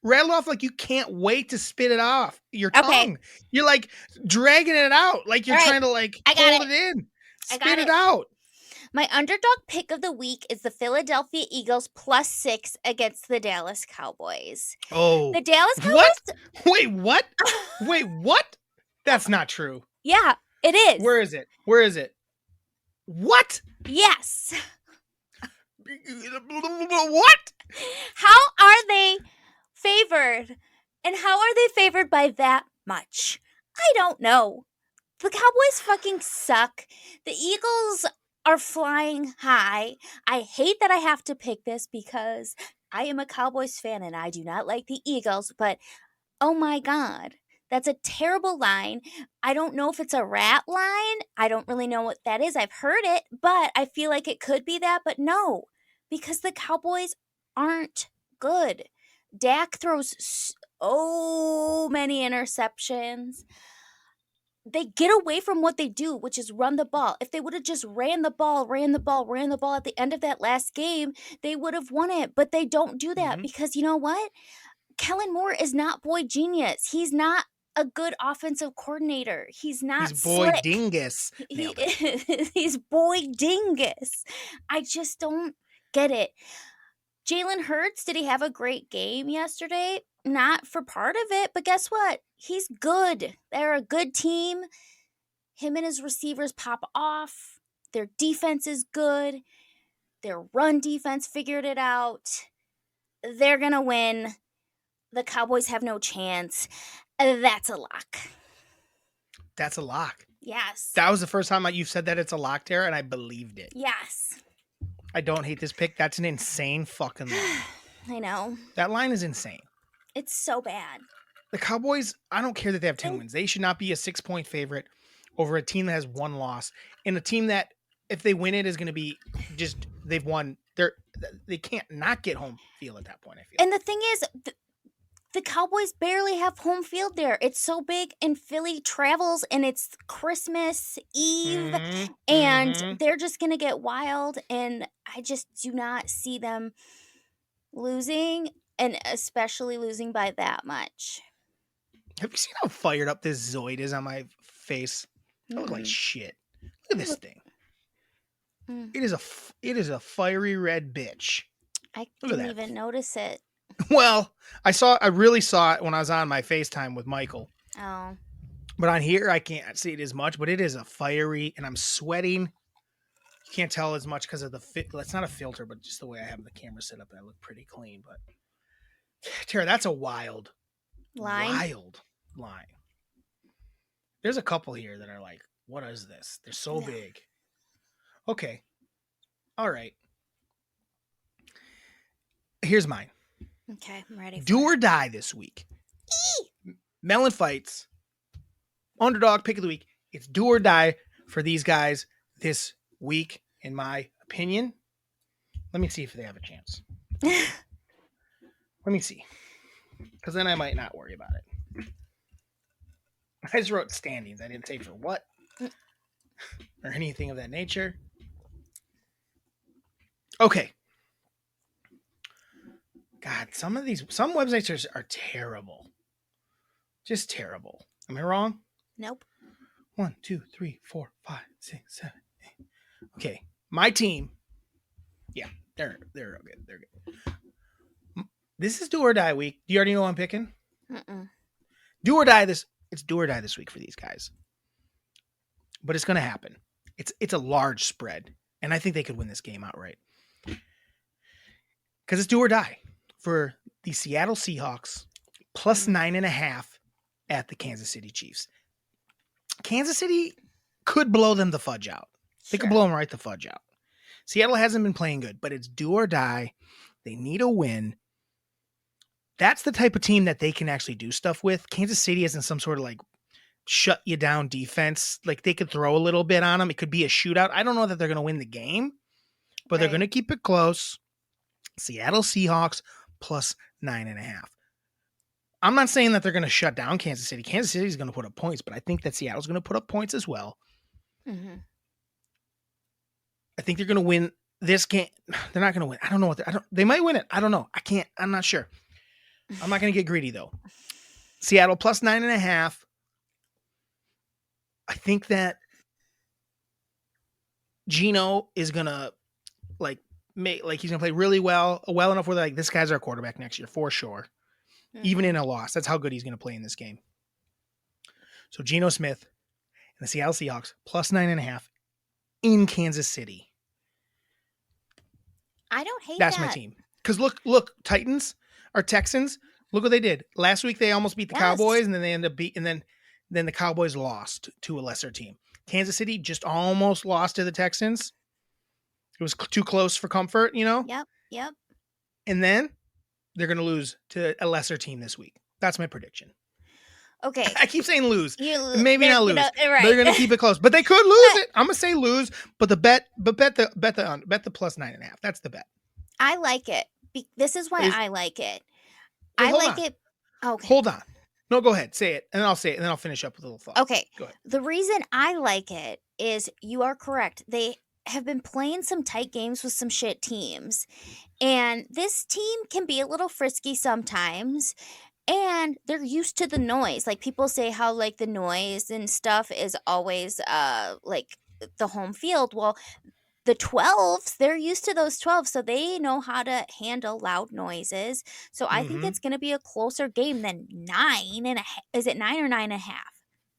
rattle off like you can't wait to spit it off your tongue. You're like dragging it out, like you're trying to hold it in. Spit it out. My underdog pick of the week is the Philadelphia Eagles +6 against the Dallas Cowboys. Oh, the Dallas Cowboys. What? Wait, what? That's not true. Yeah, it is. Where is it? What? Yes. What? How are they favored? And how are they favored by that much? I don't know. The Cowboys fucking suck. The Eagles are flying high. I hate that I have to pick this because I am a Cowboys fan and I do not like the Eagles, but oh my God, that's a terrible line. I don't know if it's a rat line. I don't really know what that is. I've heard it, but I feel like it could be that, but no, because the Cowboys aren't good. Dak throws so many interceptions. They get away from what they do, which is run the ball. If they would have just ran the ball at the end of that last game, they would have won it. But they don't do that because you know what? Kellen Moore is not boy genius. He's not a good offensive coordinator. He's not He's Boy slick. Dingus. He Nailed it. He's Boy Dingus. I just don't get it. Jalen Hurts, did he have a great game yesterday? Not for part of it, but guess what? He's good. They're a good team. Him and his receivers pop off. Their defense is good. Their run defense figured it out. They're going to win. The Cowboys have no chance. That's a lock. That's a lock. Yes. That was the first time you've said that it's a lock, Tara, and I believed it. Yes. I don't hate this pick. That's an insane fucking line. I know. That line is insane. It's so bad. The Cowboys, I don't care that they have 10 wins. They should not be a 6-point favorite over a team that has one loss. And a team that, if they win it, is going to be just, they've won. They can't not get home field at that point, I feel. And the thing is, the Cowboys barely have home field there. It's so big, and Philly travels, and it's Christmas Eve, and they're just going to get wild, and I just do not see them losing, and especially losing by that much. Have you seen how fired up this Zoid is on my face? I look like shit. Look at this thing. It is a fiery red bitch. I didn't even notice it. Well, I really saw it when I was on my FaceTime with Michael. Oh. But on here, I can't see it as much, but it is a fiery, and I'm sweating. You can't tell as much because of the fit. Well, it's not a filter, but just the way I have the camera set up, I look pretty clean. But Tara, that's a wild line. There's a couple here that are like, what is this? They're so big. Okay. All right. Here's mine. Okay, I'm ready. Do or die this week. MELLONfights. Underdog pick of the week. It's do or die for these guys this week, in my opinion. Let me see if they have a chance. Let me see. Because then I might not worry about it. I just wrote standings. I didn't say for what. Or anything of that nature. Okay. God, some websites are terrible. Just terrible. Am I wrong? Nope. 1, 2, 3, 4, 5, 6, 7, 8. Okay. My team. Yeah, they're good. They're good. This is do or die week. Do you already know who I'm picking? Do or die this. It's do or die this week for these guys. But it's going to happen. It's a large spread. And I think they could win this game outright. Because it's do or die for the Seattle Seahawks plus 9.5 at the Kansas City Chiefs. Kansas City could blow them the fudge out. They could blow them right the fudge out. Seattle hasn't been playing good, but it's do or die. They need a win. That's the type of team that they can actually do stuff with. Kansas City isn't some sort of like shut you down defense. Like they could throw a little bit on them. It could be a shootout. I don't know that they're going to win the game, but they're going to keep it close. Seattle Seahawks plus 9.5. I'm not saying that they're going to shut down Kansas City. Kansas City is going to put up points, but I think that Seattle's going to put up points as well. Mm-hmm. I think they're going to win this game. They're not going to win. I don't know what they might win it. I don't know. I'm not sure. I'm not going to get greedy though. Seattle plus 9.5. I think that Gino is going to he's going to play really well enough where like this guy's our quarterback next year for sure. Mm-hmm. Even in a loss, that's how good he's going to play in this game. So Geno Smith and the Seattle Seahawks plus 9.5 in Kansas City. I don't hate That's my team. Because look, Titans or Texans. Look what they did last week. They almost beat the Cowboys, and then they end up then the Cowboys lost to a lesser team. Kansas City just almost lost to the Texans. It was too close for comfort, you know. Yep. And then they're going to lose to a lesser team this week. That's my prediction. Okay. I keep saying lose. Maybe not lose. Right. They're going to keep it close, but they could lose it. I'm going to say lose, but bet the plus 9.5. That's the bet. I like it. This is why I like it. Wait, I like it. Okay. Hold on. No, go ahead. Say it, and then I'll say it, and then I'll finish up with a little thought. Okay. Go ahead. The reason I like it is you are correct. They have been playing some tight games with some shit teams. And this team can be a little frisky sometimes. And they're used to the noise. Like people say how like the noise and stuff is always like the home field. Well, the 12s, they're used to those 12s, so they know how to handle loud noises. So I think it's going to be a closer game than 9.5. Is it 9 or 9.5?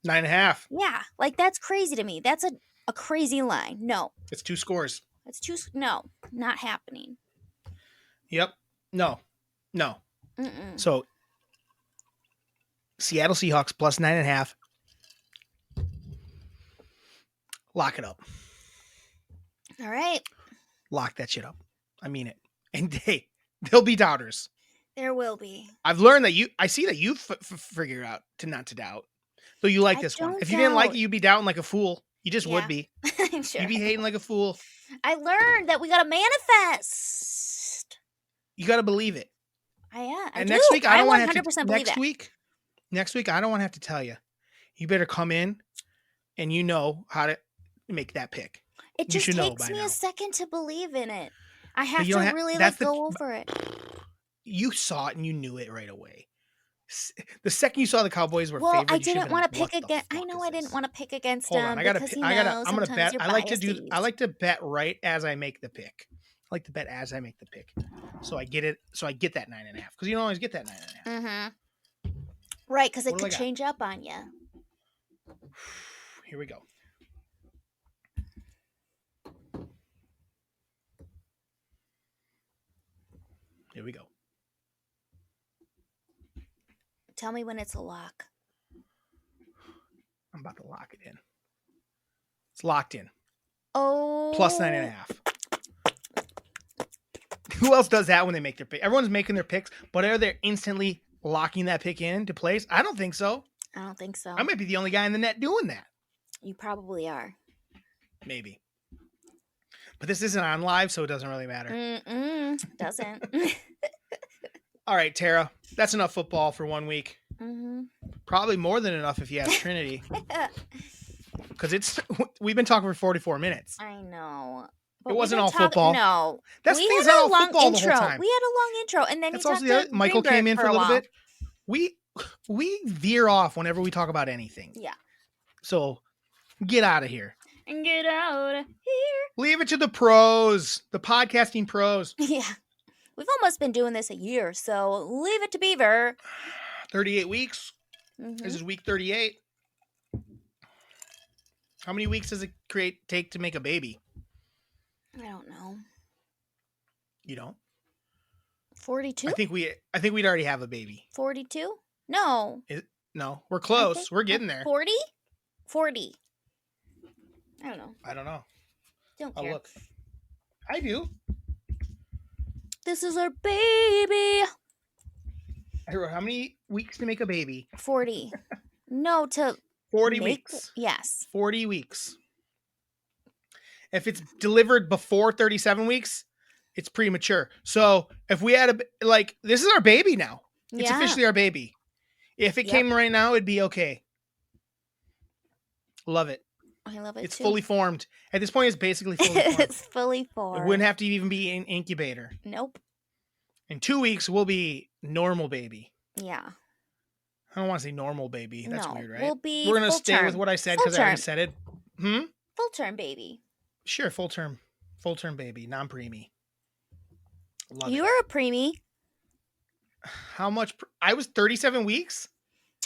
9.5. Yeah, like that's crazy to me. That's a crazy line. No, It's 2 scores. it's no, not happening. Yep. No. Mm-mm. So Seattle Seahawks plus 9.5. Lock it up. All right. Lock that shit up. I mean it. And hey, there'll be doubters. There will be. I've learned that I see that you figure out not to doubt. So you like this one. don't If you didn't like doubt. it, you'd be doubting like a fool. You just would Yeah. be. I'm sure. You'd be hating like a fool. I learned that we got to manifest. You got to believe it. I And do. next week, I don't want to 100% have to. believe that. Next week, I don't want to have to tell you. You better come in, and you know how to make that pick. It You just should know takes by me now. a second to believe in it. I have you to don't have- really that's like the- go over it. You saw it and you knew it right away. The second you saw the Cowboys were Well, favored, I you should have didn't been want like, to "What pick the against. I fuck know is I this?" didn't want to pick against Hold them on, I gotta. because I'm gonna bet. You're I like to do. biased. I like to bet right as I make the pick. I like to bet as I make the pick, so I get it. So I get that 9.5 because you don't always get that 9.5. Mm-hmm. Right, because it What do I could got? change up on you. Here we go. Here we go. Tell me when it's a lock. I'm about to lock it in. It's locked in. Oh, Plus 9.5. Who else does that when they make their pick? Everyone's making their picks, but are they instantly locking that pick into place? I don't think so. I don't think so. I might be the only guy in the net doing that. You probably are. Maybe. But this isn't on live, so it doesn't really matter. Doesn't. All right, Tara. That's enough football for 1 week. Mm-hmm. Probably more than enough if you ask Trinity. Because we've been talking for 44 minutes. I know. It wasn't all football. No. That's We things had not a all long football intro. the whole time. We had a long intro, and then That's you also talked the other. to Michael came in for a little while. bit. We veer off whenever we talk about anything. Yeah. So get out of here. And get out of here. Leave it to the pros, the podcasting pros. Yeah. We've almost been doing this a year, so leave it to Beaver. 38 weeks. Mhm. This is week 38. How many weeks does it take to make a baby? I don't know. You don't? 42? I think we'd already have a baby. 42? No. No, we're I close. think- We're getting there. 40? 40. I don't know. I don't know. Don't I'll care. look. I do. This is our baby. I wrote how many weeks to make a baby? 40. No, to 40 make- weeks. Yes. 40 weeks. If it's delivered before 37 weeks, it's premature. So if we had this is our baby now. It's Yeah. officially our baby. If it Yep. came right now, it'd be okay. Love it. I love it It's too. fully formed. At this point, it's basically fully formed. It's fully It formed. wouldn't have to even be an incubator. Nope. In 2 weeks, we'll be normal baby. Yeah. I don't want to say normal baby. That's No, weird, right? we'll be We're going to full stay term. with what I said Full because I already term. said it. Full term baby. Sure, full term baby, non-preemie. Love You it. were a preemie. How much? I was 37 weeks?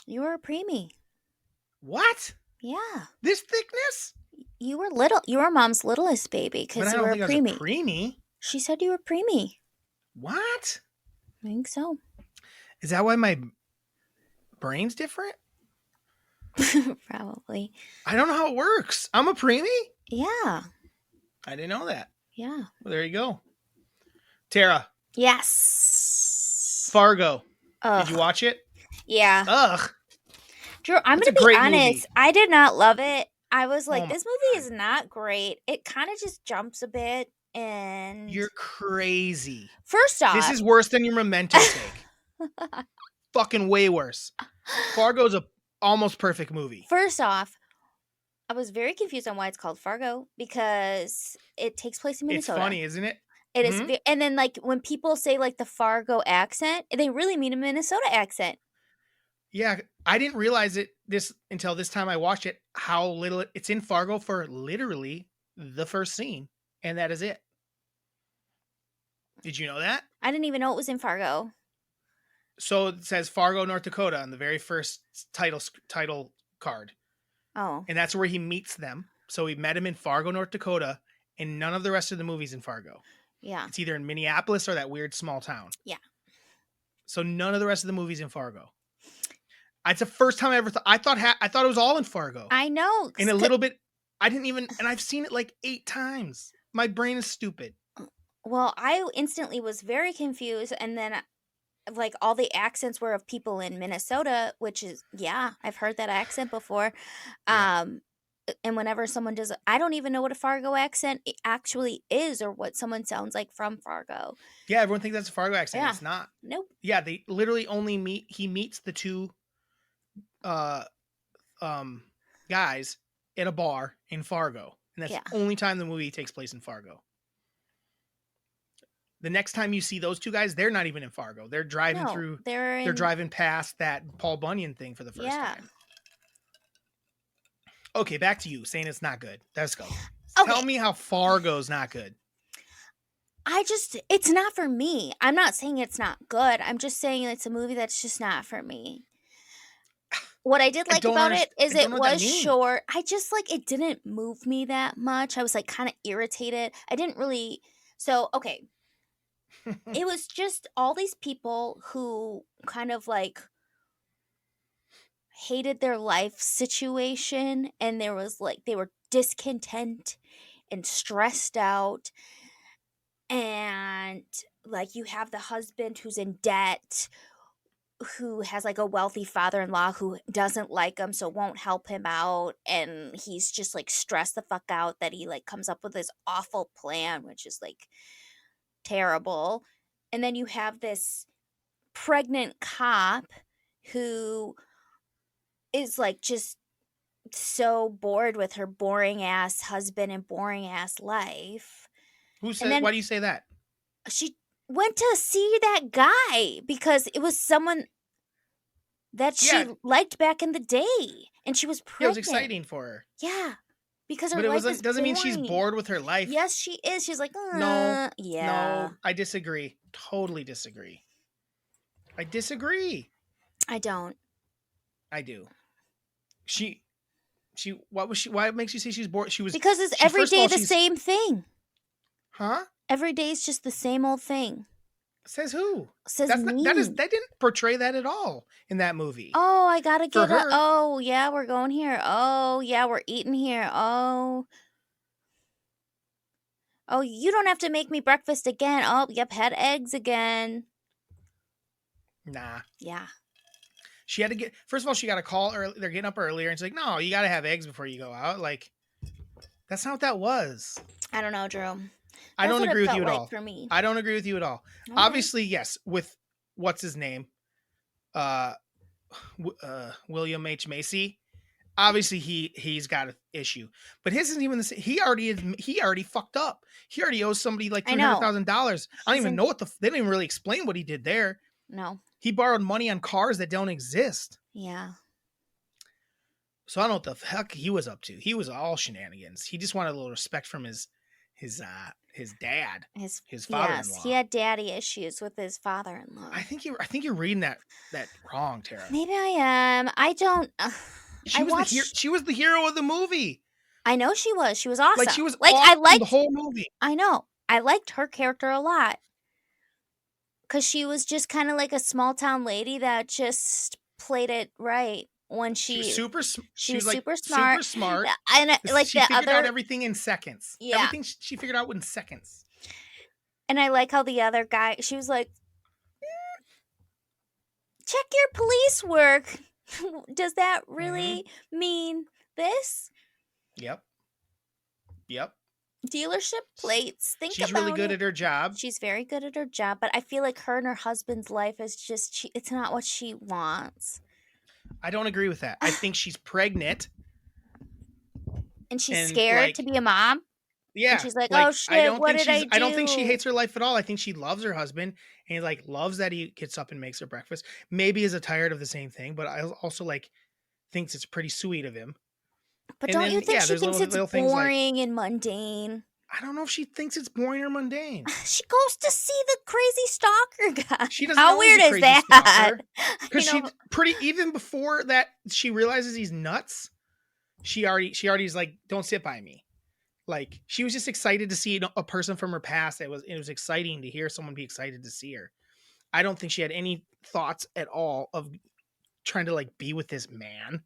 You were a preemie. What? Yeah. This thickness? You were little. You were mom's littlest baby But because I you don't were a think I was preemie. a preemie. She said you were preemie. What? I think so. Is that why my brain's different? Probably. I don't know how it works. I'm a preemie? Yeah. I didn't know that. Yeah. Well, there you go. Tara, Yes. Fargo. Ugh. Did you watch it? Yeah. Ugh. Drew, I'm It's a going to be great honest. movie. I did not love it. I was like, Oh my this movie is not great. It kind of just jumps a bit. And You're crazy. first off, This is worse than your Memento take. Fucking way worse. Fargo's a almost perfect movie. first off, I was very confused on why it's called Fargo because it takes place in It's Minnesota. funny, isn't it? It is, Mhm. and then like when people say like the Fargo accent, they really mean a Minnesota accent. Yeah, I didn't realize it until this time I watched it, how little it's in Fargo for literally the first scene, and that is it. Did you know that? I didn't even know it was in Fargo. So it says Fargo, North Dakota on the very first title card. Oh. And that's where he meets them. So we met him in Fargo, North Dakota, and none of the rest of the movie's in Fargo. Yeah. It's either in Minneapolis or that weird small town. Yeah. So none of the rest of the movie's in Fargo. It's the first time I ever thought. I thought it was all in Fargo. I know. And a little bit. I didn't even. And I've seen it like 8 times. My brain is stupid. Well, I instantly was very confused, and then like all the accents were of people in Minnesota, which is I've heard that accent before. Yeah. And whenever someone does, I don't even know what a Fargo accent actually is or what someone sounds like from Fargo. Yeah, everyone thinks that's a Fargo accent. Yeah. It's not. Nope. Yeah, they literally only he meets the 2 guys at a bar in Fargo. And that's the only time the movie takes place in Fargo. The next time you see those 2 guys, they're not even in Fargo. They're driving through. They're driving past that Paul Bunyan thing for the first time. Okay, back to you saying it's not good. Let's go. Okay. Tell me how Fargo's not good. It's not for me. I'm not saying it's not good. I'm just saying it's a movie that's just not for me. What I did like about it is it was short. I just it didn't move me that much. I was kind of irritated. I didn't really. So, okay. It was just all these people who kind of hated their life situation, and there was they were discontent and stressed out, and you have the husband who's in debt, who has a wealthy father-in-law who doesn't like him, so won't help him out, and he's just stressed the fuck out that he comes up with this awful plan, which is terrible. And then you have this pregnant cop who is just so bored with her boring ass husband and boring ass life. Who said? Why do you say that? She went to see that guy because it was someone that she liked back in the day, and she was pregnant. Yeah, it was exciting for her. Yeah, because her life is doesn't mean she's bored with her life. Yes, she is. She's no, I disagree. Totally disagree. I disagree. I don't. I do. Why makes you say she's bored? Because it's every day the same thing. Huh? Every day is just the same old thing. Says who? Says me. That didn't portray that at all in that movie. Oh, I gotta get it. Oh, yeah, we're going here. Oh, yeah, we're eating here. Oh, you don't have to make me breakfast again. Oh, yep, had eggs again. Nah. Yeah. She had to first of all, she got a call early. They're getting up earlier, and she's like, no, you got to have eggs before you go out. That's not what that was. I don't know, Drew. I don't agree with you at all. For me. I don't agree with you at all. Okay. Obviously, yes, with what's his name? William H. Macy. Obviously, he's got an issue, but his isn't even the same. He already fucked up. He already owes somebody $300,000. I don't even know they didn't even really explain what he did there. No. He borrowed money on cars that don't exist. Yeah. So I don't know what the heck he was up to. He was all shenanigans. He just wanted a little respect from his dad, his father-in-law. Yes, he had daddy issues with his father-in-law. I think you're reading that wrong, Tara. Maybe I am. I don't. She was the hero of the movie. I know she was. She was awesome. She was awesome I liked the whole movie. I know. I liked her character a lot. Because she was just kind of like a small town lady that just played it right when she was super smart. Super smart. And she figured out everything in seconds. Yeah. Everything she figured out in seconds. And I like how the other guy, she was like, check your police work. Does that really mean this? Yep. Dealership plates. She's really good at her job. She's very good at her job, but I feel like her and her husband's life is just it's not what she wants. I don't agree with that. I think she's pregnant. And she's scared to be a mom? And Yeah, she's like, "Oh like shit, what did I I don't think she do?" hates her life at all. I think she loves her husband and like loves that he gets up and makes her breakfast. Maybe is tired of the same thing, but I also like thinks it's pretty sweet of him. But And don't you then think yeah, she there's thinks it's little things like boring and mundane? I don't know if she thinks it's boring or mundane. She goes to see the crazy stalker guy. She doesn't How know he's weird a is crazy that? stalker because You know, she pretty even before that she realizes he's nuts. She already is like, don't sit by me. Like she was just excited to see a person from her past. It was exciting to hear someone be excited to see her. I don't think she had any thoughts at all of trying to like be with this man.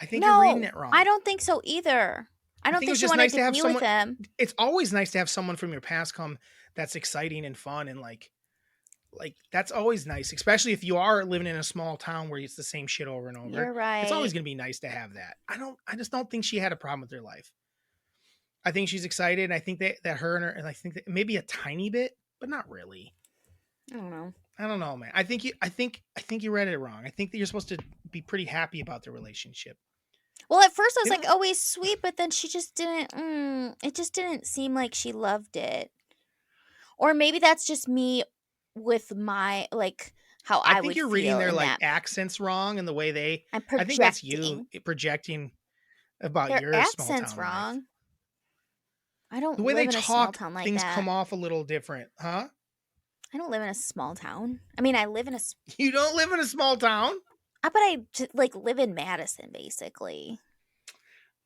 I think you're reading no, it I wrong. don't think so either. I I don't think it think was she just wanted nice to to have be with someone. him. It's always nice to have someone from your past come that's exciting and fun and like that's always nice, especially if you are living in a small town where it's the same shit over and over. You're It's right. always going to be nice to have that. I just don't think she had a problem with her life. I think she's excited. And I think that her and I think that maybe a tiny bit, but not really. I don't know. I don't know, man. I think you read it wrong. I think that you're supposed to be pretty happy about the relationship. Well, at first I was You like, know, "Oh, he's sweet," but then she just didn't. It just didn't seem like she loved it. Or maybe that's just me with my like how I I think would you're reading feel their in like that. accents wrong and the way they. I'm I think that's you projecting. projecting about Their your small accent's town life. wrong. I don't The way they live in a small talk, town like things that. come off a little different, huh? I don't live in a small town. I mean, I live in a You don't live in a small town? but like live in Madison basically.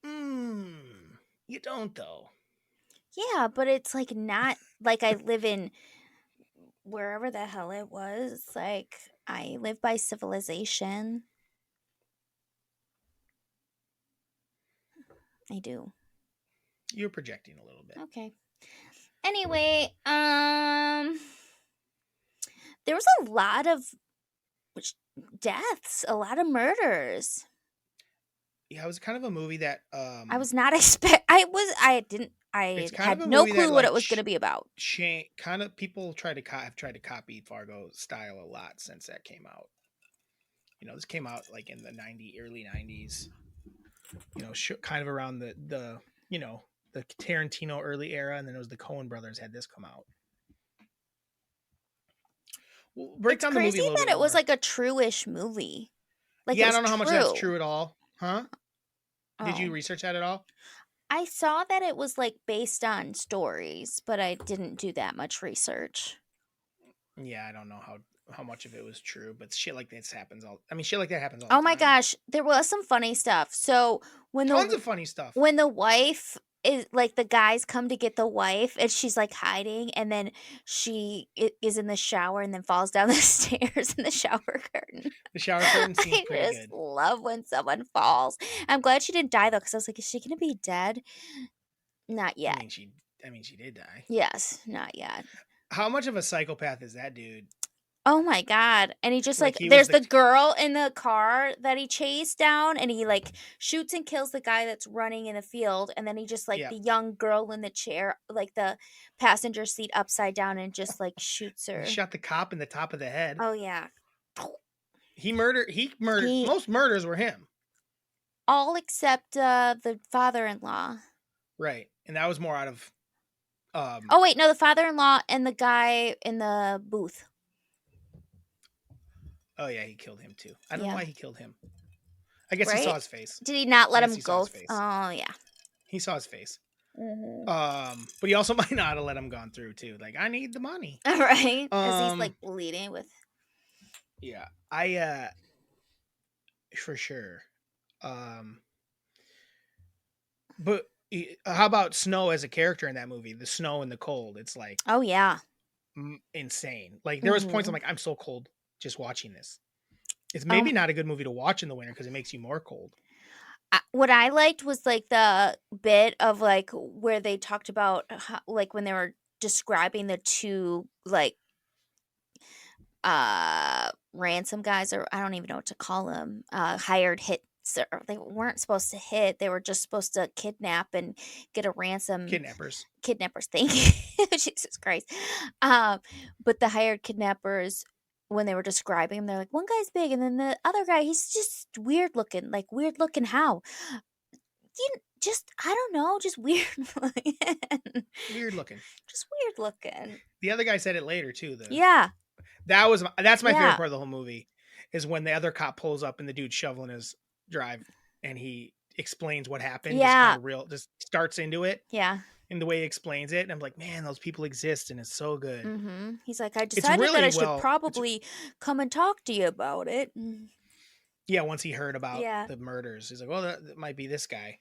You don't though. Yeah, but it's like not like I live in wherever the hell it was. Like I live by civilization. I do. You're projecting a little bit. Okay. Anyway, there was a lot of deaths, a lot of murders. Yeah, it was kind of a movie that I was not expect. I it's kind of had a no movie that clue what like it was going to be about. kind of people have tried to copy Fargo style a lot since that came out. This came out like in the early 90s. Kind of around the the Tarantino early era, and then it was the Coen brothers had this come out. We'll break It's down the movie crazy a little that bit it was more. like a true-ish movie. Like it Yeah, I was don't know how much that's true. true at all. Huh? Did you Oh, research that at all? I saw that it was like based on stories, but I didn't do that much research. Yeah, I don't know how much of it was true, but shit like this happens all. I mean, shit like that happens all Oh the my time. gosh, there was some funny stuff. So Tons of funny stuff. when the wife is like the guys come to get the wife and she's like hiding and then she is in the shower and then falls down the stairs in the shower curtain. The shower curtain seems I pretty just good. love when someone falls. I'm glad she didn't die though because I was like, is she gonna be dead? Not I yet. mean, she did die. Yes, not yet. How much of a psychopath is that dude? Oh my god. And he just Like like he was there's the the girl in the car that he chased down and he like shoots and kills the guy that's running in the field and then he just like yeah. the young girl in the chair like the passenger seat upside down and just like shoots He her. shot the cop in the top of the head. Oh yeah. He murdered. He Most murders were him. all except the father-in-law. Right, and that was more out of. Oh wait, no, the father-in-law and the guy in the booth. Oh yeah, he killed him too. I don't know Yeah. why he killed him. I guess he Right? saw his face. Did he not let I guess him he saw go? his face. Oh yeah. He saw his face. Mhm. But he also might not have let him gone through too. Like, I need the money. Right? As he's like bleeding with. Yeah, I for sure. But how about Snow as a character in that movie? The snow and the cold. It's like Oh yeah. insane. Like there was points I'm Mhm. like, I'm so cold just watching this. It's Oh maybe not a good movie to watch in the winter because it makes you more cold. what I liked was like the bit of like where they talked about how, like when they were describing the two like ransom guys or I don't even know what to call them hired hits or they weren't supposed to hit, they were just supposed to kidnap and get a ransom. Kidnappers. Thank you. Jesus Christ. But the hired kidnappers when they were describing him they're like one guy's big and then the other guy he's just weird looking how just I don't know, just weird looking. Weird looking. Just weird looking. The other guy said it later too. Yeah. That's my favorite Yeah. part of the whole movie is when the other cop pulls up and the dude's shoveling his drive and he explains what happened. Just Yeah. kind of real, just starts into it Yeah. in the way he explains it. And I'm like, man, those people exist and it's so good. Mm-hmm. He's like, I It's decided that really I should well. probably come and talk to you about it. Yeah, once he heard about Yeah. the murders, he's like, well, that might be this guy.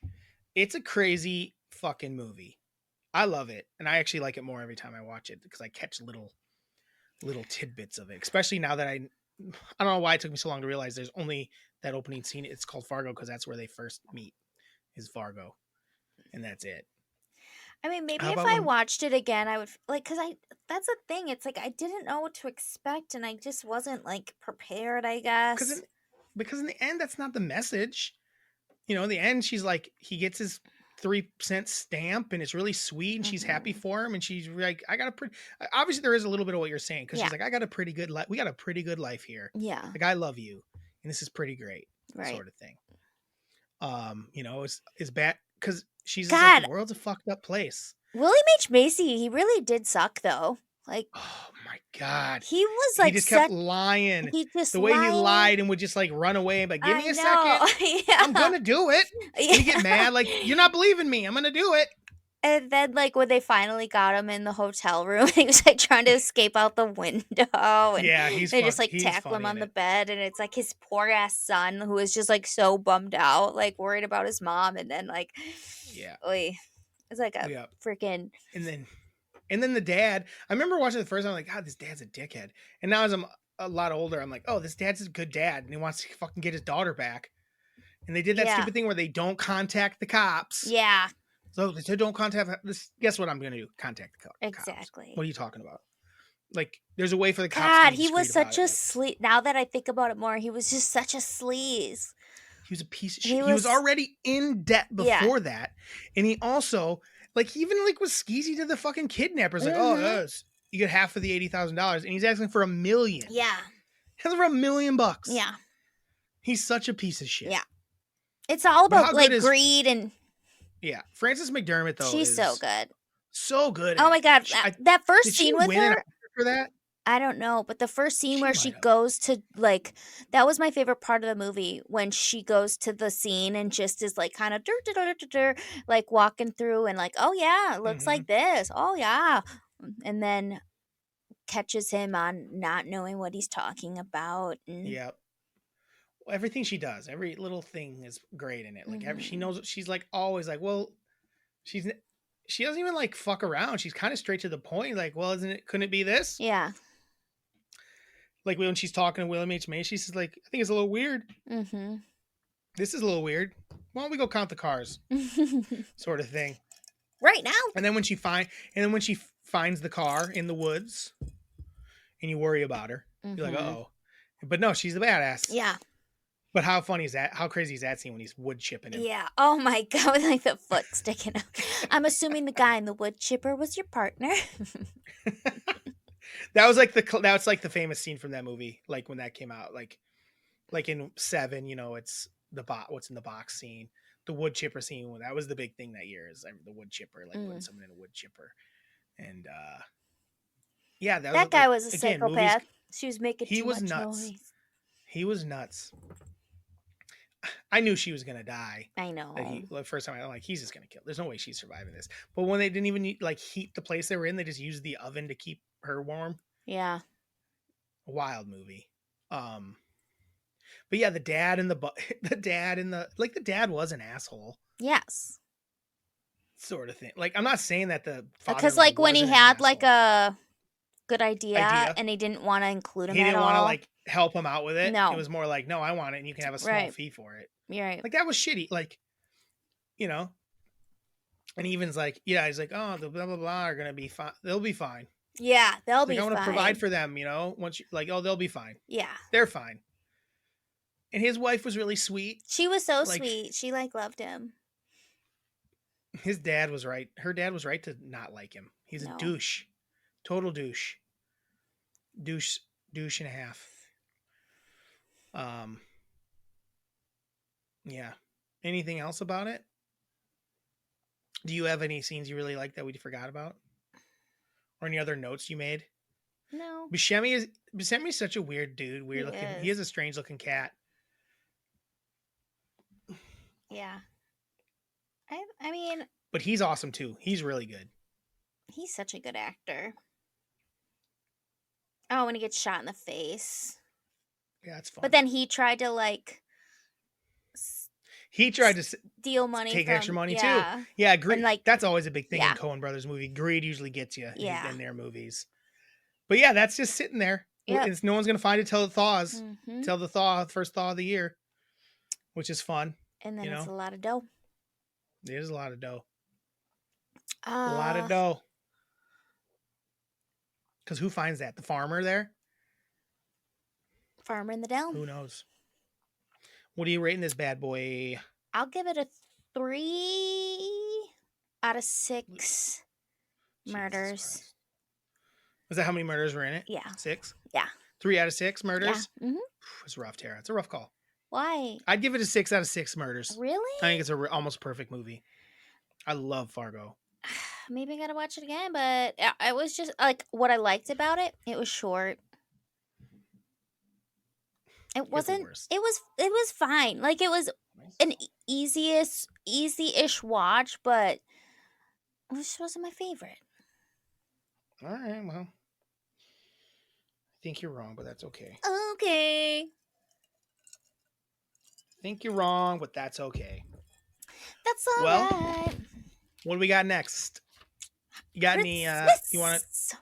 It's a crazy fucking movie. I love it. And I actually like it more every time I watch it because I catch little tidbits of it, especially now that I don't know why it took me so long to realize there's only that opening scene. It's called Fargo because that's where they first meet is Fargo. And that's it. I mean, maybe How if about I when- watched it again, I would like, because that's the thing. It's like I didn't know what to expect, and I just wasn't like prepared, I guess. Because in the end, that's not the message. You know, in the end, she's like, he gets his 3-cent stamp and it's really sweet and she's happy for him. And she's like, I got a pretty, obviously there is a little bit of what you're saying. Cause she's like, I got a pretty good life. We got a pretty good life here. Yeah. Like, I love you. And this is pretty great. Right. Sort of thing. You know, it's bad. Cause she's God. just like, the world's a fucked up place. William H. Macy, he really did suck though. Like, oh my God. He was like, he just kept lying. He just the way he lied and would just like run away, but give me a second. Yeah. I'm gonna do it. Yeah. You get mad, like, you're not believing me. I'm gonna do it. And then, like, when they finally got him in the hotel room, he was like trying to escape out the window. And yeah, they just like tackle him on the bed, and it's like his poor ass son who is just like so bummed out, like worried about his mom, and then like, it's like a freaking. And then the dad. I remember watching the first time, I'm like, God, this dad's a dickhead. And now as I'm a lot older, I'm like, oh, this dad's a good dad, and he wants to fucking get his daughter back. And they did that stupid thing where they don't contact the cops. Yeah. So they said don't contact this. Guess what I'm gonna do? Contact the cops. Exactly. What are you talking about? Like, there's a way for the cops. God, he was such a sleaze. Now that I think about it more, he was just such a sleaze. He was a piece of shit. He was already in debt before that, and he also like he even like was skeezy to the fucking kidnappers. Like, oh, you get half of the $80,000, and he's asking for $1 million. Yeah, he's asking for $1 million. Yeah, he's such a piece of shit. Yeah, it's all about like greed and. Yeah, Frances McDermott though. She's so good. So good. Oh my God, that first scene with her. For that? I don't know, but the first scene where she goes to like that was my favorite part of the movie when she goes to the scene and just is like kind of like walking through and like, oh yeah, it looks like this. Oh yeah. And then catches him on not knowing what he's talking about. Yep. Well, everything she does, every little thing is great in it. Like she knows she's like always like, well, she doesn't even like fuck around. She's kind of straight to the point. Like, well, couldn't it be this? Yeah. Like when she's talking to William H. Macy, she's like, I think it's a little weird. This is a little weird. Why don't we go count the cars? Sort of thing. Right now. And then when she finds the car in the woods, and you worry about her, you're like, oh, but no, she's the badass. Yeah. But how funny is that? How crazy is that scene when he's wood chipping him? Yeah. Oh my God, with like the foot sticking out. I'm assuming the guy in the wood chipper was your partner. That's like the famous scene from that movie. Like when that came out, like in 7, you know, it's what's in the box scene, the wood chipper scene. That was the big thing that year is the wood chipper, like putting someone in a wood chipper. And yeah, that guy was a psychopath. She was making too much noise. He was nuts. I knew she was gonna die. I know. The first time I'm like, he's just gonna kill. There's no way she's surviving this. But when they didn't even heat the place they were in, they just used the oven to keep her warm. Yeah. A wild movie. But yeah, the dad was an asshole. Yes. Sort of thing. Like, I'm not saying that the father, because like when he had like a good idea and he didn't want to include him he at didn't all. want to like help him out with it. No, it was more like, no, I want it and you can have a small fee for it. You're right. Like, that was shitty. Like, you know, and Evan's like, yeah, he's like, oh, the blah blah blah are gonna be fine. They'll be fine. Yeah, they'll be fine. I want to provide for them, you know. Once you like, oh, they'll be fine. Yeah, they're fine. And his wife was really sweet. She was so sweet. She like loved him. His dad was right. Her dad was right to not like him. He's a douche. Total douche. Douche and a half. Yeah. Anything else about it? Do you have any scenes you really like that we forgot about? Or any other notes you made? No. Buscemi's such a weird dude. Weird He looking. is. He is a strange looking cat. Yeah. I mean, But he's awesome too. He's really good. he's such a good actor. Oh, when he gets shot in the face. Yeah, that's fun. But then he tried to like he tried to steal money, take from, extra money yeah. too. Yeah, greed. And, like, that's always a big thing yeah. in Coen Brothers movie. Greed usually gets you Yeah. in their movies. But yeah, that's just sitting there. Yep. It's, no one's gonna find it till it thaws. Mhm. Till the first thaw of the year, which is fun. And then it's a lot of dough. It is a lot of dough. A lot of dough. Because who finds that? The farmer there? Farmer in the Dell. Who knows? What are you rating this bad boy? I'll give it a 3 out of 6 murders. Was that how many murders were in it? Yeah. 6? Yeah. 3 out of 6 murders? Yeah. Mm-hmm. It's rough, Tara. It's a rough call. Why? I'd give it a 6 out of 6 murders. Really? I think it's almost perfect movie. I love Fargo. Maybe I gotta watch it again, but it was just like what I liked about it. It was short. It wasn't. It was fine. Like it was an easy-ish watch, but it just wasn't my favorite. All right, well, I think you're wrong, but that's okay. Okay. I think you're wrong, but that's okay. That's all right. What do we got next? You got any? You want to?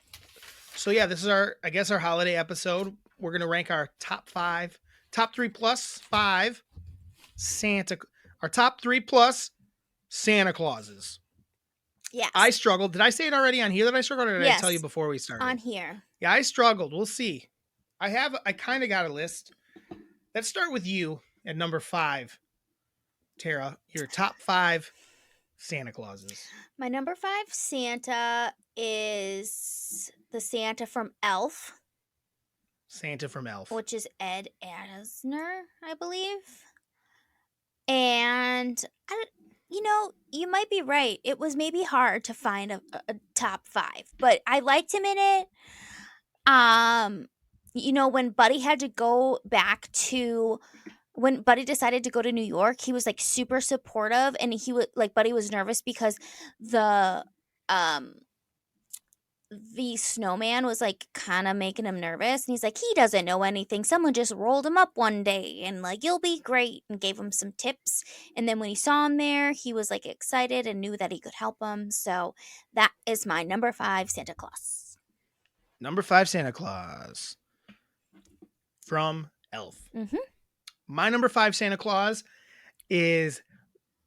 So yeah, this is our holiday episode. We're gonna rank our top 3 plus 5 our top 3 plus Santa Clauses. Yes. I struggled. Did I say it already on here that I struggled, or did I tell you before we started? On here. Yeah, I struggled. We'll see. I kind of got a list. Let's start with you at number 5, Tara. Your top 5 Santa Clauses. My number 5 Santa is the Santa from Elf. Santa from Elf. Which is Ed Asner, I believe. And, you might be right. It was maybe hard to find a top 5. But I liked him in it. When Buddy had to go back to... When Buddy decided to go to New York, he was like super supportive, and Buddy was nervous because the snowman was like kind of making him nervous, and he's like, he doesn't know anything. Someone just rolled him up one day, and like, you'll be great, and gave him some tips. And then when he saw him there, he was like excited and knew that he could help him. So that is my number 5 Santa Claus. Number 5 Santa Claus from Elf. Mm-hmm. My number 5 Santa Claus is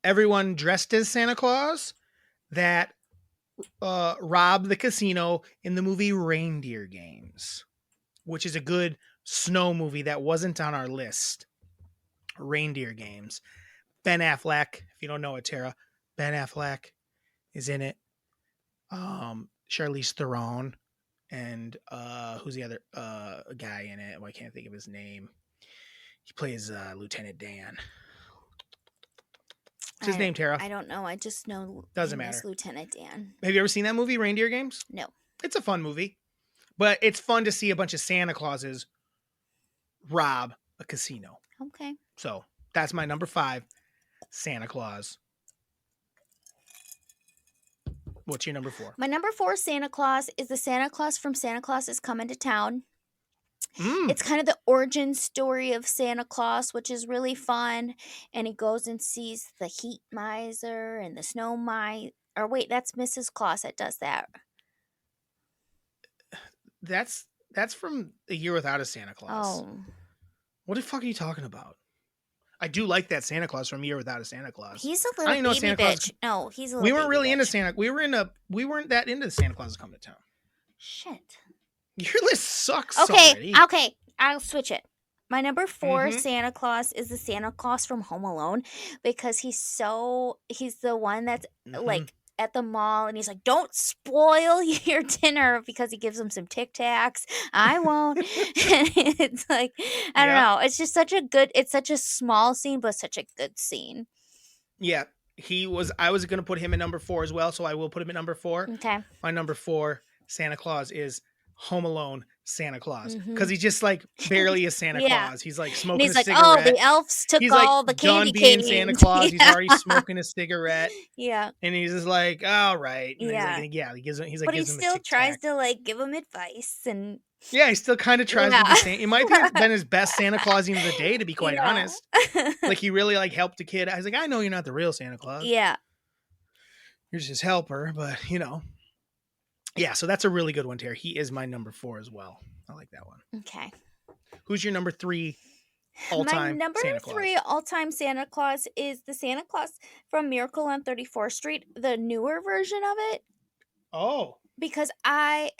everyone dressed as Santa Claus that robbed the casino in the movie Reindeer Games, which is a good snow movie that wasn't on our list. Reindeer Games. Ben Affleck, if you don't know it, Tara, Ben Affleck is in it. Charlize Theron, and who's the other guy in it? Well, I can't think of his name. He plays Lieutenant Dan. What's his name, Tara? I don't know. I just know doesn't matter. Lieutenant Dan. Have you ever seen that movie, Reindeer Games? No. It's a fun movie, but it's fun to see a bunch of Santa Clauses rob a casino. Okay. So that's my number 5 Santa Claus. What's your number 4? My number 4 Santa Claus is the Santa Claus from Santa Claus is Coming to Town. It's kind of the origin story of Santa Claus, which is really fun. And he goes and sees the heat miser and the snow miser. Or wait, that's Mrs. Claus that does that. That's from A Year Without a Santa Claus. Oh. What the fuck are you talking about? I do like that Santa Claus from A Year Without a Santa Claus. He's a little baby Santa bitch. Claus... No, he's a little We weren't really bitch. into Santa. We weren't that into Santa Claus Coming to Town. Shit. Your list sucks. Okay, already. okay. I'll switch it. My number 4 Santa Claus is the Santa Claus from Home Alone, because he's the one that's like at the mall, and he's like, don't spoil your dinner, because he gives him some Tic Tacs. I won't. It's like, I don't know. It's just such a small scene, but such a good scene. Yeah. I was going to put him at number 4 as well, so I will put him at number 4. Okay. My number 4 Santa Claus is Home Alone Santa Claus, Mhm. because he's just like barely a Santa Yeah. Claus. He's like And smoking he's a like, cigarette. oh, the elves took He's like all the done candy being canes. Santa Claus. He's Yeah. already smoking a cigarette, Yeah. and he's just like, all right. And Yeah. he's like, yeah. He gives him But he gives him a still tic tries tac. to like give him advice and Yeah, he still kind of tries to Yeah. be Santa. It might have been his best Santa Claus of the day, to be quite Yeah. honest. Like, he really like helped a kid. I was like, I know you're not the real Santa Claus. Yeah. You're just his helper, but you know. Yeah, so that's a really good one, Terry. He is my number 4 as well. I like that one. Okay. Who's your number 3 My all-time number Santa Claus? 3 all-time Santa Claus is the Santa Claus from Miracle on 34th Street, the newer version of it. Oh, Because I've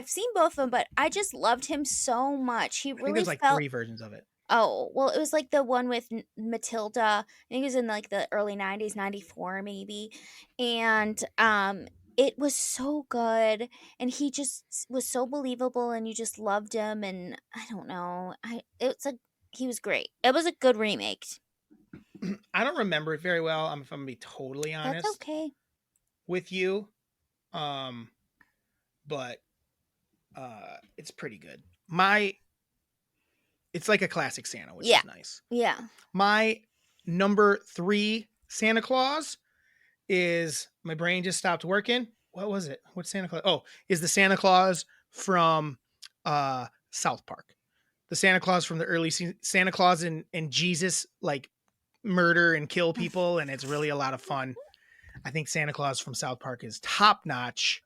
seen both of them, but I just loved him so much. He I think really there's like felt 3 versions of it. Oh, well, it was like the one with Matilda. I think it was in like the early 90s, 94 maybe. And it was so good, and he just was so believable, and you just loved him, and I don't know. He was great. It was a good remake. I don't remember it very well. If I'm gonna be totally honest That's okay. with you. But it's pretty good. It's like a classic Santa, which Yeah. is nice. Yeah. My number 3 Santa Claus is, my brain just stopped working. What was it? What's Santa Claus? Oh, is the Santa Claus from South Park. The Santa Claus from the early Santa Claus and Jesus like murder and kill people, and it's really a lot of fun. I think Santa Claus from South Park is top notch.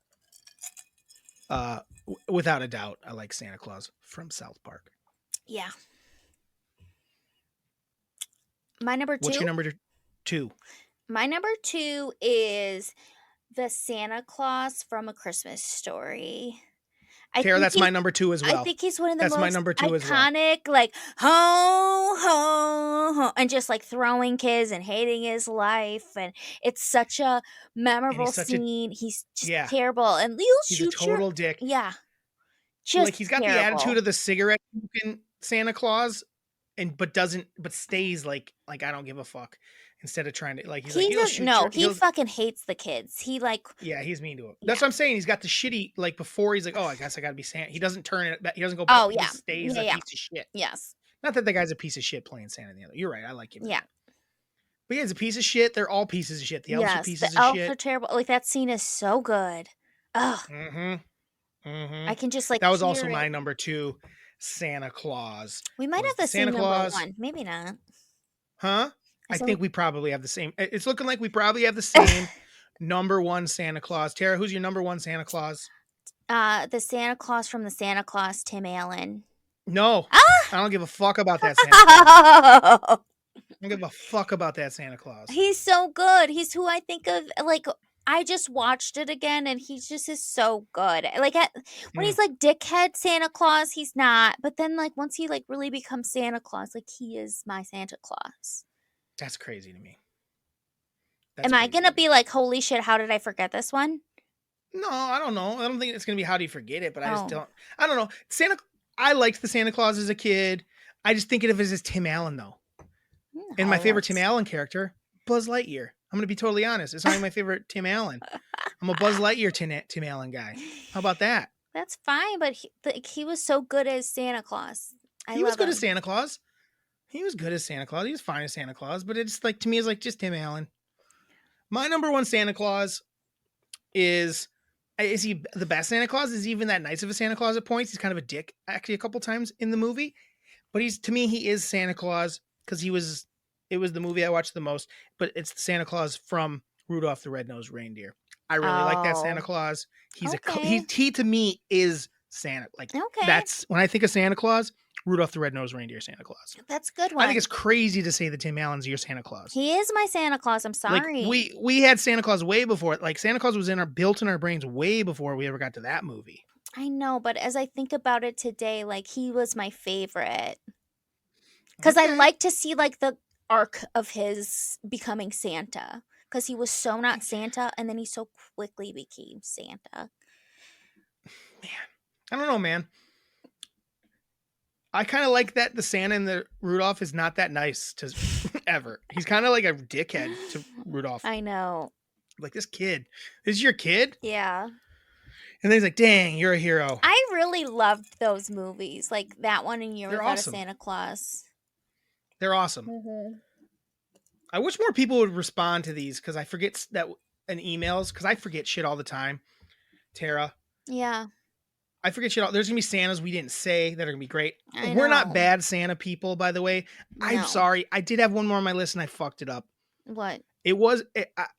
Without a doubt, I like Santa Claus from South Park. Yeah. My number 2. What's your number 2? My number 2 is the Santa Claus from A Christmas Story. Tara, that's my number 2 as well. I think he's one of the That's most my number 2 as well. iconic, like, ho, ho, ho, and just like throwing kids and hating his life. And it's such a memorable scene. He's just terrible. And he's a total dick. Yeah. Just like, he's got the attitude of the cigarette smoking Santa Claus, but stays like I don't give a fuck. Instead of trying to like, he fucking hates the kids. He like, yeah, he's mean to him. That's what I'm saying. He's got the shitty, like, before he's like, oh, I guess I gotta be Santa. He doesn't turn it. He doesn't go. Oh yeah, he stays a piece of shit. Yes. Not that the guy's a piece of shit playing Santa. The other. You're right. I like him. Yeah. But yeah, he's a piece of shit. They're all pieces of shit. The elves are pieces of shit. The elves are terrible. Like, that scene is so good. Ugh. Mm-hmm. I can just like. That was also my number 2, Santa Claus. We might have the same number 1. Maybe not. Huh? I think we probably have the same. It's looking like we probably have the same number 1 Santa Claus. Tara, who's your number 1 Santa Claus? The Santa Claus from the Santa Claus, Tim Allen. No. I don't give a fuck about that Santa Claus. I don't give a fuck about that Santa Claus. He's so good. He's who I think of, like, I just watched it again, and he just is so good. Like, when he's like dickhead Santa Claus, he's not. But then, like, once he like really becomes Santa Claus, like, he is my Santa Claus. That's crazy to me. Am I gonna be like, holy shit, how did I forget this one? No, I don't know. I don't think it's gonna be how do you forget it, but I just don't. I don't know. I liked the Santa Claus as a kid. I just think of it as Tim Allen though. And my favorite Tim Allen character, Buzz Lightyear. I'm gonna be totally honest. It's not even my favorite Tim Allen. I'm a Buzz Lightyear Tim Allen guy. How about that? That's fine, but he was so good as Santa Claus. He was good as Santa Claus. He was good as Santa Claus. He was fine as Santa Claus, but it's like, to me, it's like just Tim Allen. My number 1 Santa Claus is he the best Santa Claus? Is he even that nice of a Santa Claus at points? He's kind of a dick actually a couple times in the movie, but to me, he is Santa Claus because it was the movie I watched the most, but it's the Santa Claus from Rudolph the Red-Nosed Reindeer. I really like that Santa Claus. He's he to me is Santa. Like, that's when I think of Santa Claus, Rudolph the Red-Nosed Reindeer Santa Claus. That's a good one. I think it's crazy to say that Tim Allen's your Santa Claus. He is my Santa Claus. I'm sorry. Like, we had Santa Claus way before. Like, Santa Claus was built in our brains way before we ever got to that movie. I know, but as I think about it today, like, he was my favorite. Because I like to see like the arc of his becoming Santa. Because he was so not Santa, and then he so quickly became Santa. Man, I don't know, man. I kind of like that the Santa and the Rudolph is not that nice to ever. He's kind of like a dickhead to Rudolph. I know. Like, this is your kid? Yeah. And then he's like, dang, you're a hero. I really loved those movies. Like that one and Year They're Without awesome. a Santa Claus. They're awesome. Mm-hmm. I wish more people would respond to these because I forget that in emails because I forget shit all the time. Tara. Yeah. I forget shit all. There's going to be Santas we didn't say that are going to be great. I We're not know. bad Santa people, by the way. I'm No. sorry. I did have one more on my list and I fucked it up. What?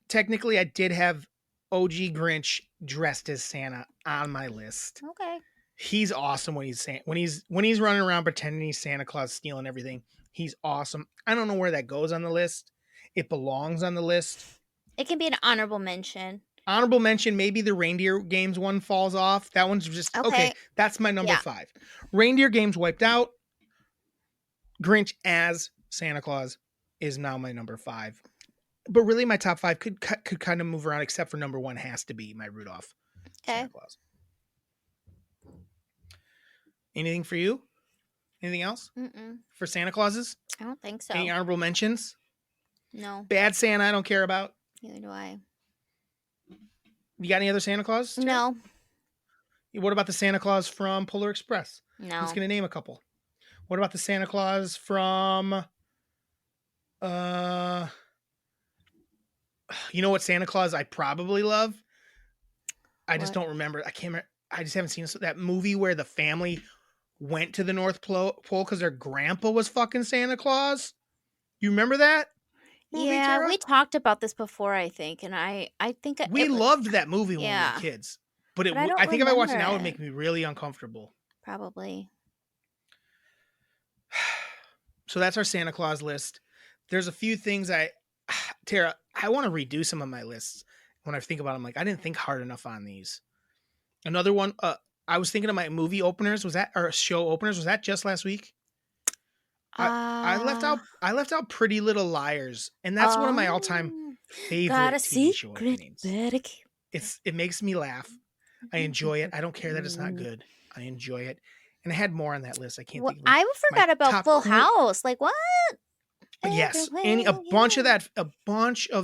Technically, I did have OG Grinch dressed as Santa on my list. Okay. He's awesome when he's running around pretending he's Santa Claus stealing everything. He's awesome. I don't know where that goes on the list. It belongs on the list. It can be an honorable mention. Honorable mention, maybe the Reindeer Games one falls off. That one's just okay. That's my number 5. Reindeer Games wiped out. Grinch as Santa Claus is now my number 5. But really, my top 5 could kind of move around, except for number 1 has to be my Rudolph. Okay. Santa Claus. Anything for you? Anything else? For Santa Clauses? I don't think so. Any honorable mentions? No. Bad Santa, I don't care about. Neither do I. You got any other Santa Claus? No. What about the Santa Claus from Polar Express? No. I'm just going to name a couple. What about the Santa Claus from... You know what Santa Claus I probably love? I just don't remember. I can't remember. I just haven't seen that movie where the family went to the North Pole because their grandpa was fucking Santa Claus. You remember that movie, Yeah, Tara? we talked about this before, I think, and I think we loved that movie when we Yeah. were kids. But I think if I watched it now, it would remember make me really uncomfortable. probably. So that's our Santa Claus list. There's a few things Tara, I want to redo some of my lists. When I think about them, like, I didn't think hard enough on these. Another one, I was thinking of my movie openers. Or show openers? Was that just last week? I left out Pretty Little Liars, and that's one of my all-time favorite got a TV show secret openings. It makes me laugh. I enjoy it. I don't care that it's not good. I enjoy it. And I had more on that list. I can't think of it. I forgot about Full House. Like, what? Yes, a bunch of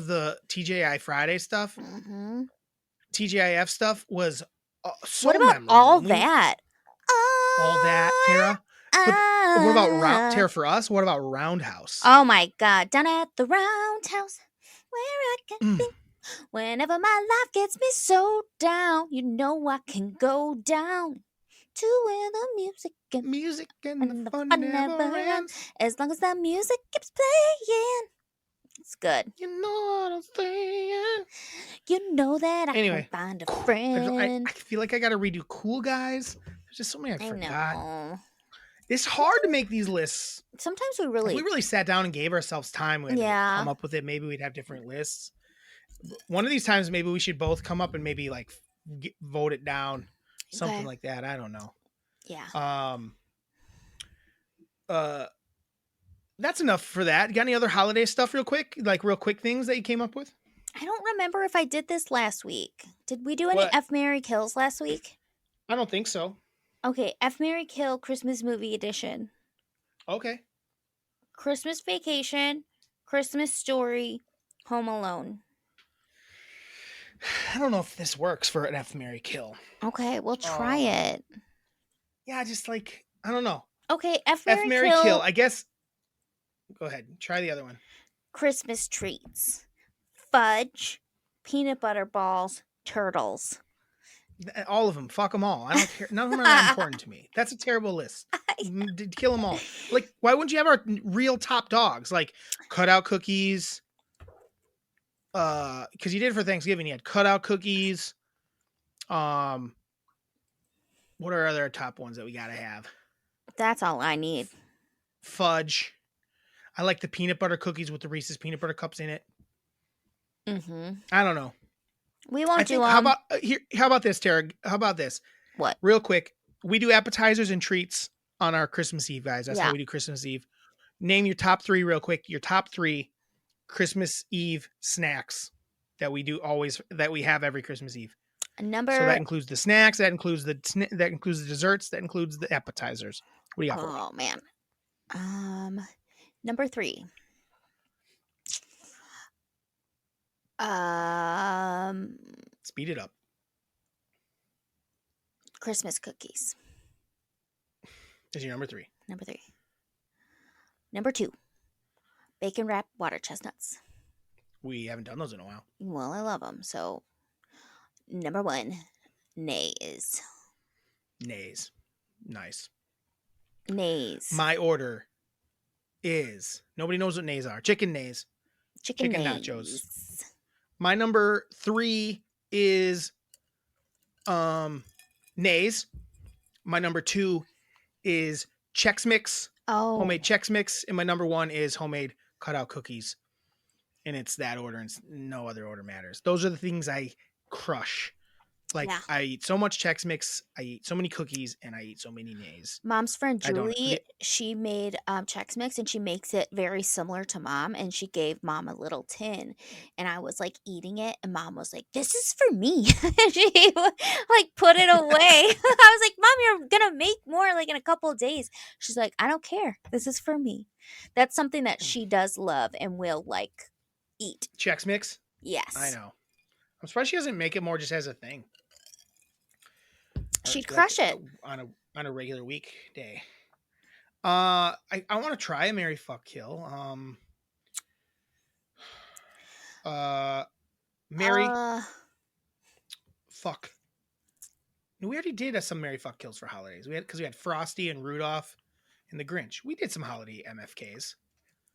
the TGI Friday stuff, TGIF stuff was so What about memorable. all that? All that, Tara. But what about Tara for us? What about Roundhouse? Oh my God! Down at the Roundhouse, where I can think. Whenever my life gets me so down, you know I can go down to where the music and the fun never ends. As long as the music keeps playing, it's good. You know what I'm saying? You know that I can find a friend. I feel like I got to redo Cool Guys. There's just so many I forgot. Know. It's hard to make these lists. Sometimes If we really sat down and gave ourselves time, we'd come up with it. Maybe we'd have different lists. One of these times, maybe we should both come up and maybe like vote it down, something like that. I don't know. Yeah. That's enough for that. Got any other holiday stuff real quick things that you came up with? I don't remember if I did this last week. Did we do any F, Marry, Kills last week? I don't think so. Okay, F, Marry, Kill Christmas movie edition. Okay. Christmas Vacation, Christmas Story, Home Alone. I don't know if this works for an F, Marry, Kill. Okay, we'll try it. Yeah, just like, I don't know. Okay, F, Marry, Kill. I guess. Go ahead. Try the other one. Christmas treats. Fudge, peanut butter balls, turtles. All of them. Fuck them all. I don't care. None of them are that important to me. That's a terrible list. Kill them all. Like, why wouldn't you have our real top dogs? Like, cutout cookies. Because you did it for Thanksgiving. You had cutout cookies. What are other top ones that we gotta have? That's all I need. Fudge. I like the peanut butter cookies with the Reese's peanut butter cups in it. I don't know. We won't do How about this, Tara? How about this? What? Real quick. We do appetizers and treats on our Christmas Eve, guys. That's how we do Christmas Eve. Name your top 3 real quick. Your top 3 Christmas Eve snacks that we have every Christmas Eve. So that includes the snacks, that includes the desserts, that includes the appetizers. What do you got for me? Oh man. Number 3. Speed it up. Christmas cookies. Is your number 3. Number 3. Number 2. Bacon wrapped water chestnuts. We haven't done those in a while. Well, I love them. So, number 1, nays. Nays. Nice. Nays. My order is, nobody knows what nays are. Chicken nays. Chicken nays. Nachos. My number 3 is nays. My number 2 is Chex Mix. Oh. Homemade Chex Mix. And my number 1 is homemade cutout cookies. And it's that order, and no other order matters. Those are the things I crush. Like, yeah. I eat so much Chex Mix, I eat so many cookies, and I eat so many nays. Mom's friend Julie, she made Chex Mix, and she makes it very similar to Mom, and she gave Mom a little tin, and I was like eating it, and Mom was like, "This is for me." She like put it away. I was like, "Mom, you're gonna make more like in a couple of days." She's like, "I don't care. This is for me." That's something that she does love and will like eat. Chex Mix? Yes. I know. I'm surprised she doesn't make it more just as a thing. She'd crush it on a regular weekday. I want to try a Marry Fuck Kill. Marry Fuck. We already did some Marry Fuck Kills for holidays. We had Frosty and Rudolph and the Grinch. We did some holiday MFKs.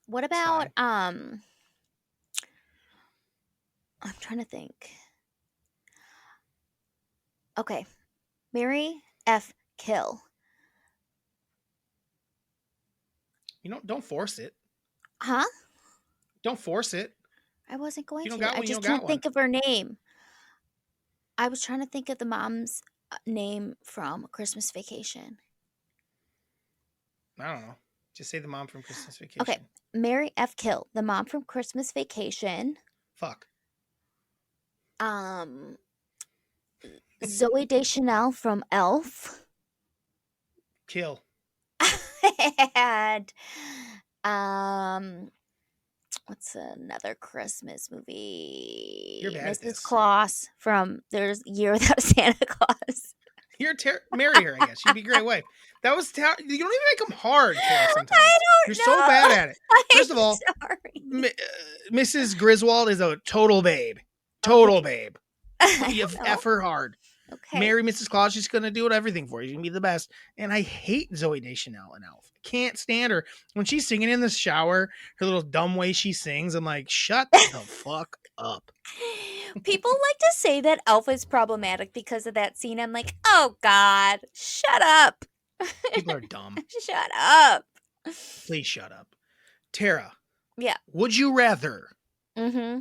What about I'm trying to think. Okay. Marry F Kill. Don't force it. Huh? Don't force it. I wasn't going to. I just couldn't think of her name. I was trying to think of the mom's name from Christmas Vacation. I don't know. Just say the mom from Christmas Vacation. Okay. Marry F Kill. The mom from Christmas Vacation. Fuck. Zooey Deschanel from Elf. Kill. And what's another Christmas movie? Mrs. Claus from There's a Year Without a Santa Claus. Marry her, I guess. She'd be a great wife. That was you don't even make them hard, Tara, sometimes. You're know. so bad at it. First of all, sorry. Mrs. Griswold is a total babe. Total babe. You F her hard. Okay. Marry Mrs. Claus. She's going to do everything for you. She's going to be the best. And I hate Zooey Deschanel and Elf. Can't stand her. When she's singing in the shower, her little dumb way she sings, I'm like, shut the fuck up. People like to say that Elf is problematic because of that scene. I'm like, oh, God, shut up. People are dumb. Shut up. Please shut up. Tara. Yeah. Would you rather? Mm-hmm.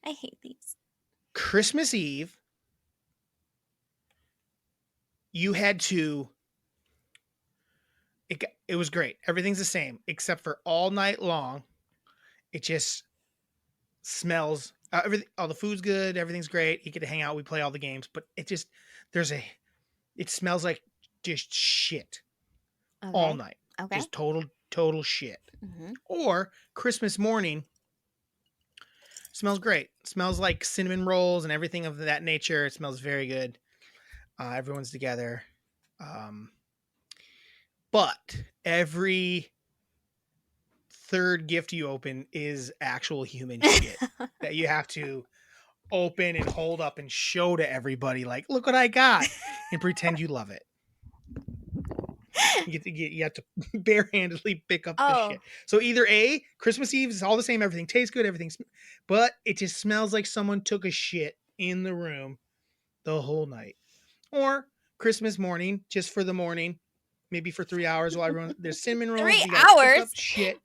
I hate these. Christmas Eve, you had to, it was great. Everything's the same, except for all night long, it just smells, all the food's good, everything's great. You get to hang out, we play all the games, but it just, it smells like just shit all night. Okay. Just total shit. Mm-hmm. Or Christmas morning, smells great. Smells like cinnamon rolls and everything of that nature. It smells very good. Everyone's together. But every third gift you open is actual human shit that you have to open and hold up and show to everybody. Like, look what I got, and pretend you love it. You have to barehandedly pick up the shit. So either A, Christmas Eve is all the same. Everything tastes good. But it just smells like someone took a shit in the room the whole night. Or Christmas morning, just for the morning, maybe for 3 hours while there's cinnamon rolls. 3 hours? Pick up shit.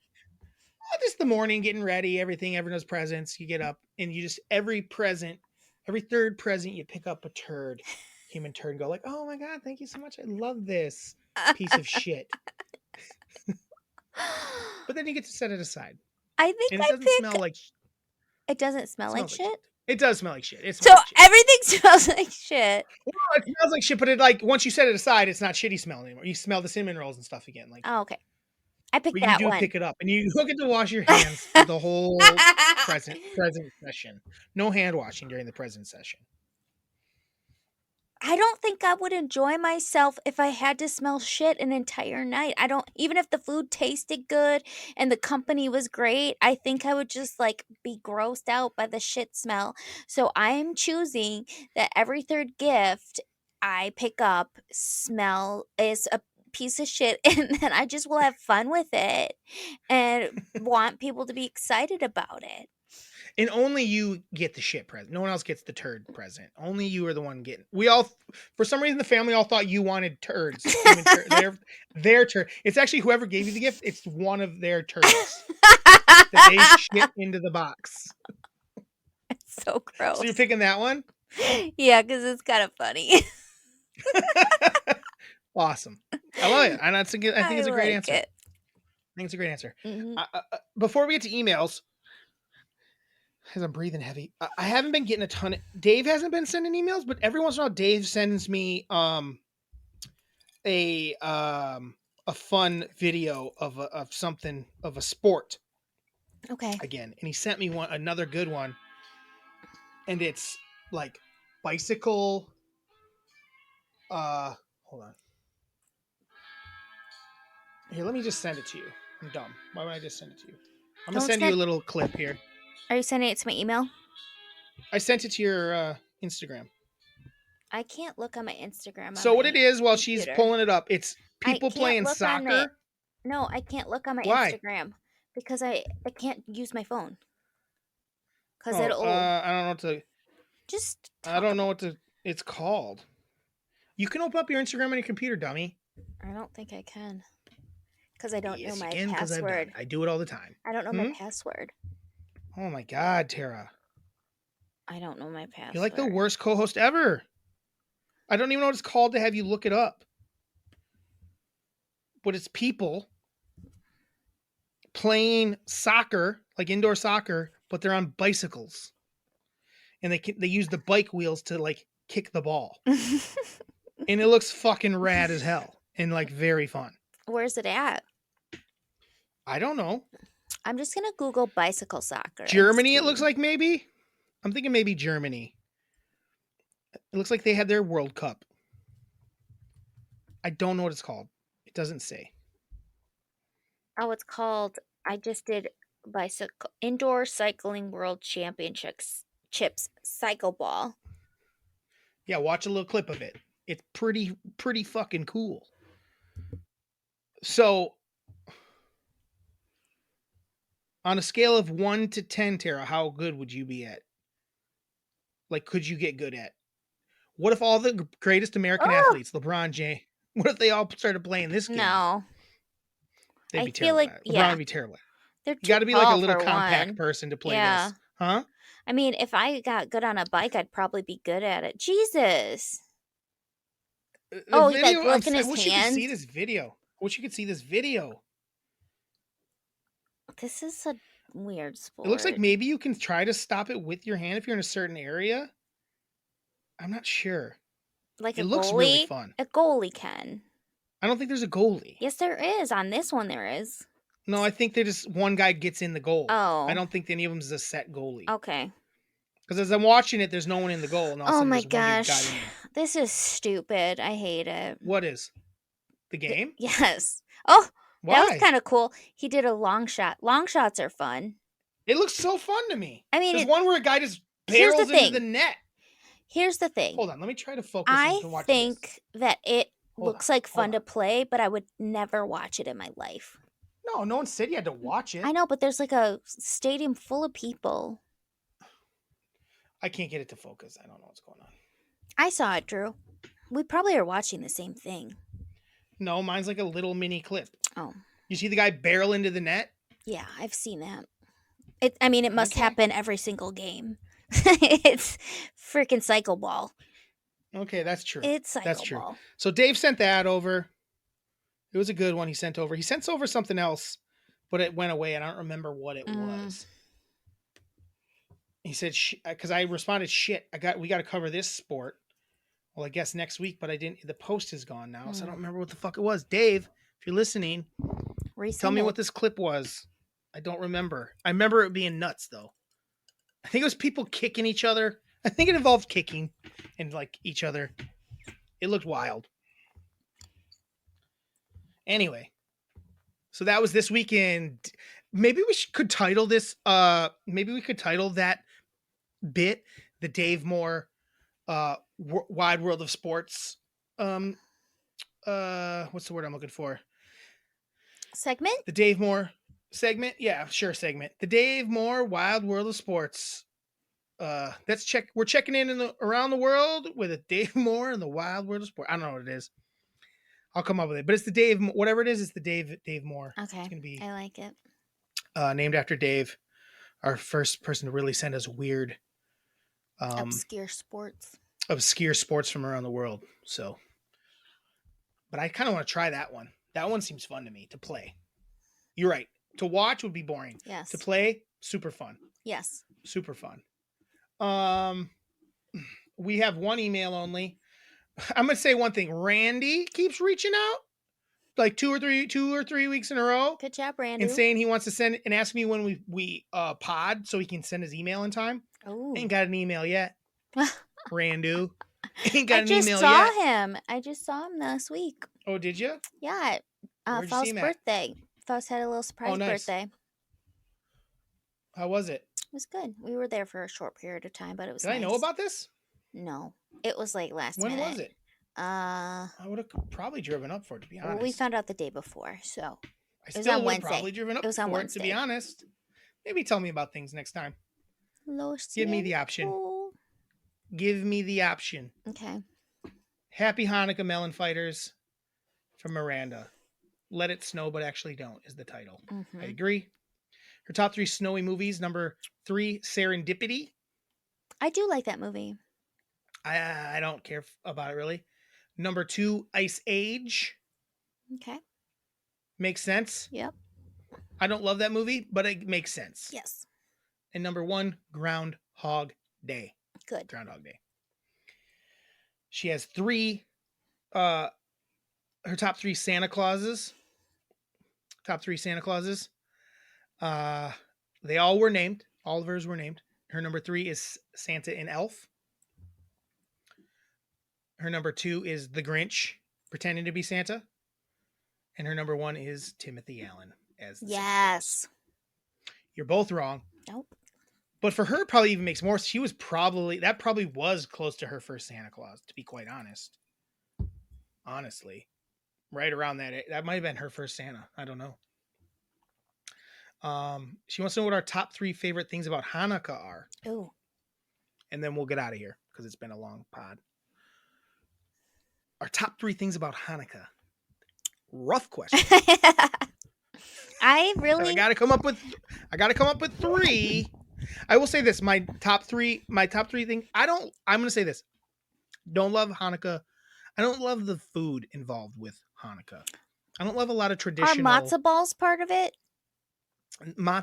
Just the morning, getting ready, everything, everyone's presents. You get up and you just, every third present, you pick up a turd, human turd, and go like, oh my God, thank you so much. I love this piece of shit. But then you get to set it aside. I think and it doesn't smell like it doesn't smell like shit. It does smell like shit. Everything smells like shit. Well, it smells like shit, but once you set it aside, it's not shitty smell anymore. You smell the cinnamon rolls and stuff again. Like, oh, okay. I picked But you that do one. pick it up, and you don't get to wash your hands for the whole present session. No hand washing during the present session. I don't think I would enjoy myself if I had to smell shit an entire night. I don't, even if the food tasted good and the company was great, I think I would just like be grossed out by the shit smell. So I'm choosing that every third gift I pick up smell is a piece of shit and then I just will have fun with it and want people to be excited about it. And only you get the shit present. No one else gets the turd present. Only you are the one getting. We all, for some reason, the family all thought you wanted turds. Human their turd. It's actually whoever gave you the gift. It's one of their turds that they shit into the box. It's so gross. So you're picking that one? Yeah, because it's kind of funny. Awesome. I love it. And I think it's a great answer. It. I think it's a great answer. Mm-hmm. Before we get to emails, because I'm breathing heavy, I haven't been getting a ton of. Dave hasn't been sending emails, but every once in a while, Dave sends me a fun video of something of a sport. Okay. Again, and he sent me another good one, and it's like bicycle. Hold on. Here, let me just send it to you. I'm dumb. Why would I just send it to you? I'm going to send you a little clip here. Are you sending it to my email? I sent it to your Instagram. I can't look on my Instagram. So what it is, while she's pulling it up, it's people playing soccer. No, I can't look on my Instagram because I can't use my phone. Because I don't know what to. Just. I don't know what it's called. You can open up your Instagram on your computer, dummy. I don't think I can. Because I don't know my password. I do it all the time. I don't know my password. Oh my God, Tara. I don't know my password. You're like the worst co-host ever. I don't even know what it's called to have you look it up. But it's people playing soccer, like indoor soccer, but they're on bicycles. And they use the bike wheels to like kick the ball. And it looks fucking rad as hell and like very fun. Where's it at? I don't know. I'm just going to Google bicycle soccer. Germany, it looks like maybe. I'm thinking maybe Germany. It looks like they had their World Cup. I don't know what it's called. It doesn't say. Oh, it's called, I just did Indoor Cycling World Championships Cycle Ball. Yeah, watch a little clip of it. It's pretty fucking cool. So, on a scale of 1 to 10, Tara, how good would you be at? Like, could you get good at? What if all the greatest American athletes, LeBron James, what if they all started playing this game? No. They'd be terrible. LeBron would be terrible. You got to be like a little compact person to play this. Huh? I mean, if I got good on a bike, I'd probably be good at it. Jesus. Look in his hand. I wish you could see this video. This is a weird sport. It looks like maybe you can try to stop it with your hand if you're in a certain area. I'm not sure. Like it looks really fun. A goalie can. I don't think there's a goalie. Yes, there is. On this one, there is. No, I think one guy gets in the goal. Oh. I don't think any of them is a set goalie. Okay. Because as I'm watching it, there's no one in the goal. And all of a sudden my gosh. This is stupid. I hate it. What is? The game? Yes. Oh, why? That was kind of cool. He did a long shot. Long shots are fun. It looks so fun to me. I mean, there's one where a guy just barrels into the net. Here's the thing. Hold on. Let me try to focus. I think that it looks like fun to play, but I would never watch it in my life. No one said you had to watch it. I know, but there's like a stadium full of people. I can't get it to focus. I don't know what's going on. I saw it, Drew. We probably are watching the same thing. No, mine's like a little mini clip. Oh. You see the guy barrel into the net? Yeah, I've seen that. It must happen every single game. It's freaking cycle ball. Okay, that's true. It's cycle that's true. ball. So Dave sent that over. It was a good one he sent over. He sent over something else, but it went away, and I don't remember what it was. He said, because I responded, shit, we got to cover this sport. Well, I guess next week, but I didn't. The post is gone now, so I don't remember what the fuck it was. Dave, if you're listening, Tell me it. what this clip was. I don't remember. I remember it being nuts though. I think it was people kicking each other. I think it involved kicking and like each other. It looked wild. Anyway, so that was this weekend. Maybe we could title this. Maybe we could title that bit the Dave Moore Wide World of Sports. What's the word I'm looking for? Segment? The Dave Moore segment. Yeah, sure, segment. The Dave Moore Wild World of Sports. Let's check. We're checking in around the world with a Dave Moore and the Wild World of Sport. I don't know what it is. I'll come up with it, but it's the Dave. Whatever it is, it's the Dave Moore. Okay, It's gonna be I like it. Named after Dave, our first person to really send us weird, Obscure sports from around the world. So, but I kind of want to try that one. That one seems fun to me to play. You're right. To watch would be boring. Yes. To play, super fun. Yes. Super fun. We have one email only. I'm gonna say one thing. Randy keeps reaching out like two or three weeks in a row. Good job, Randy. And saying he wants to send and ask me when we pod so he can send his email in time. Oh. Ain't got an email yet. Randu. Ain't got I an just email saw yet. him. I just saw him last week. Oh, did you? Yeah. Where'd you see Fau's him at? birthday. Faust had a little surprise nice. birthday. How was it? It was good. We were there for a short period of time, but it was Did I know about this? No. It was like last When minute. was it? I would have probably driven up for it, to be honest. Well, we found out the day before, so I was still on would have Wednesday. probably driven up It was on for it, to be Wednesday. honest. Maybe tell me about things next time. Lo Give me the option. siento. Give me the option. Okay. Happy Hanukkah, Melon Fighters, from Miranda. Let It Snow, But Actually Don't is the title. Mhm. I agree. Her top 3 snowy movies. Number 3, Serendipity. I do like that movie. I don't care about it really. Number 2, Ice Age. Okay. Makes sense. Yep. I don't love that movie, but it makes sense. Yes. And number 1, Groundhog Day. Good. Groundhog Day. She has 3, her top 3 Santa Clauses. Top 3 Santa Clauses. They all were named. All of hers were named. Her number 3 is Santa and Elf. Her number 2 is The Grinch, pretending to be Santa. And her number 1 is Timothy Allen as the Santa Claus. You're both wrong. Nope. But for her, it probably even makes more. That probably was close to her first Santa Claus, to be quite honest. Honestly. Right around that might have been her first Santa. I don't know. She wants to know what our top 3 favorite things about Hanukkah are. Oh. And then we'll get out of here because it's been a long pod. Our top 3 things about Hanukkah. Rough question. I gotta come up with 3. I will say this: my top three things. I'm gonna say this: don't love Hanukkah. I don't love the food involved with Hanukkah. I don't love a lot of traditional. Are matzo balls part of it?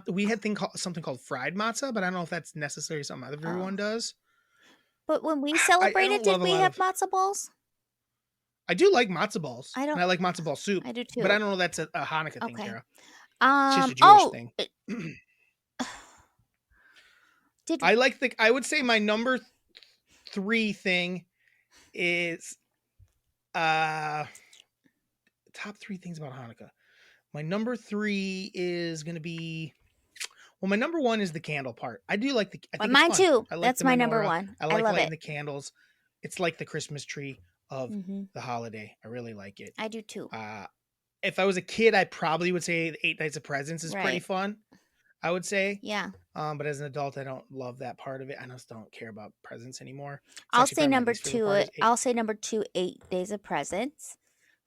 We had something called fried matzah, but I don't know if that's necessarily something everyone does. But when we celebrated, did we have matzo balls? I do like matzo balls. I and I like matzo ball soup. I do too. But I don't know if that's a Hanukkah thing, Kara. It's just a Jewish thing. I would say my number 3 thing is top 3 things about Hanukkah. My number 3 is going to be, well, my number 1 is the candle part. I do like mine too. That's my number 1. I like love lighting it. the candles. It's like the Christmas tree of the holiday. I really like it. I do too. If I was a kid, I probably would say the 8 Nights of Presents is pretty fun. I would say. Yeah. But as an adult, I don't love that part of it. I just don't care about presents anymore. I'll say number 2. I'll say number 2, 8 Days of Presents.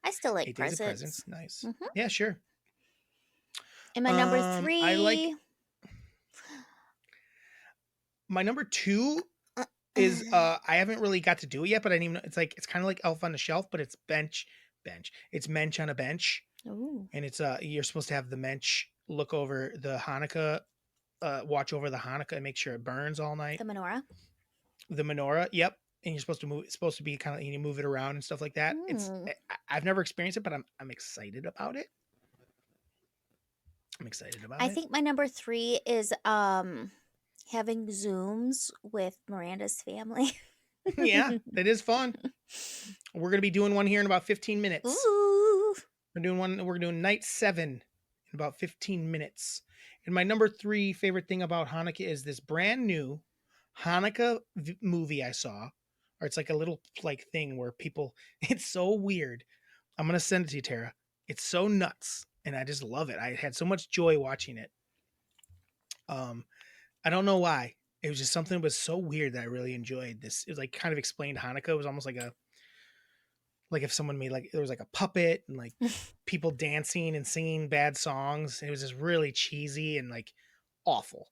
I still like 8 presents. Days of Presents, nice. Yeah, sure. And my number 3. My number 2 is I haven't really got to do it yet, but I didn't even. It's kind of like Elf on the Shelf, but it's bench. It's mensch on a bench. Ooh. And it's you're supposed to have the mensch look over the Hanukkah, watch over the Hanukkah and make sure it burns all night. The menorah. The menorah, yep. And you're supposed to move. It's supposed to be kind of, you move it around and stuff like that. I've never experienced it, but I'm excited about it. I'm excited about I it. think my number 3 is having Zooms with Miranda's family. Yeah, that is fun. We're gonna be doing one here in about 15 minutes. Ooh. We're doing night 7 in about 15 minutes. And my number 3 favorite thing about Hanukkah is this brand new Hanukkah movie I saw. Or it's like a little like thing where people. It's so weird. I'm gonna send it to you, Tara. It's so nuts, and I just love it. I had so much joy watching it. I don't know why. It was just something that was so weird that I really enjoyed this. It was like kind of explained Hanukkah. It was almost like if someone made like there was like a puppet and like people dancing and singing bad songs. It was just really cheesy and like awful,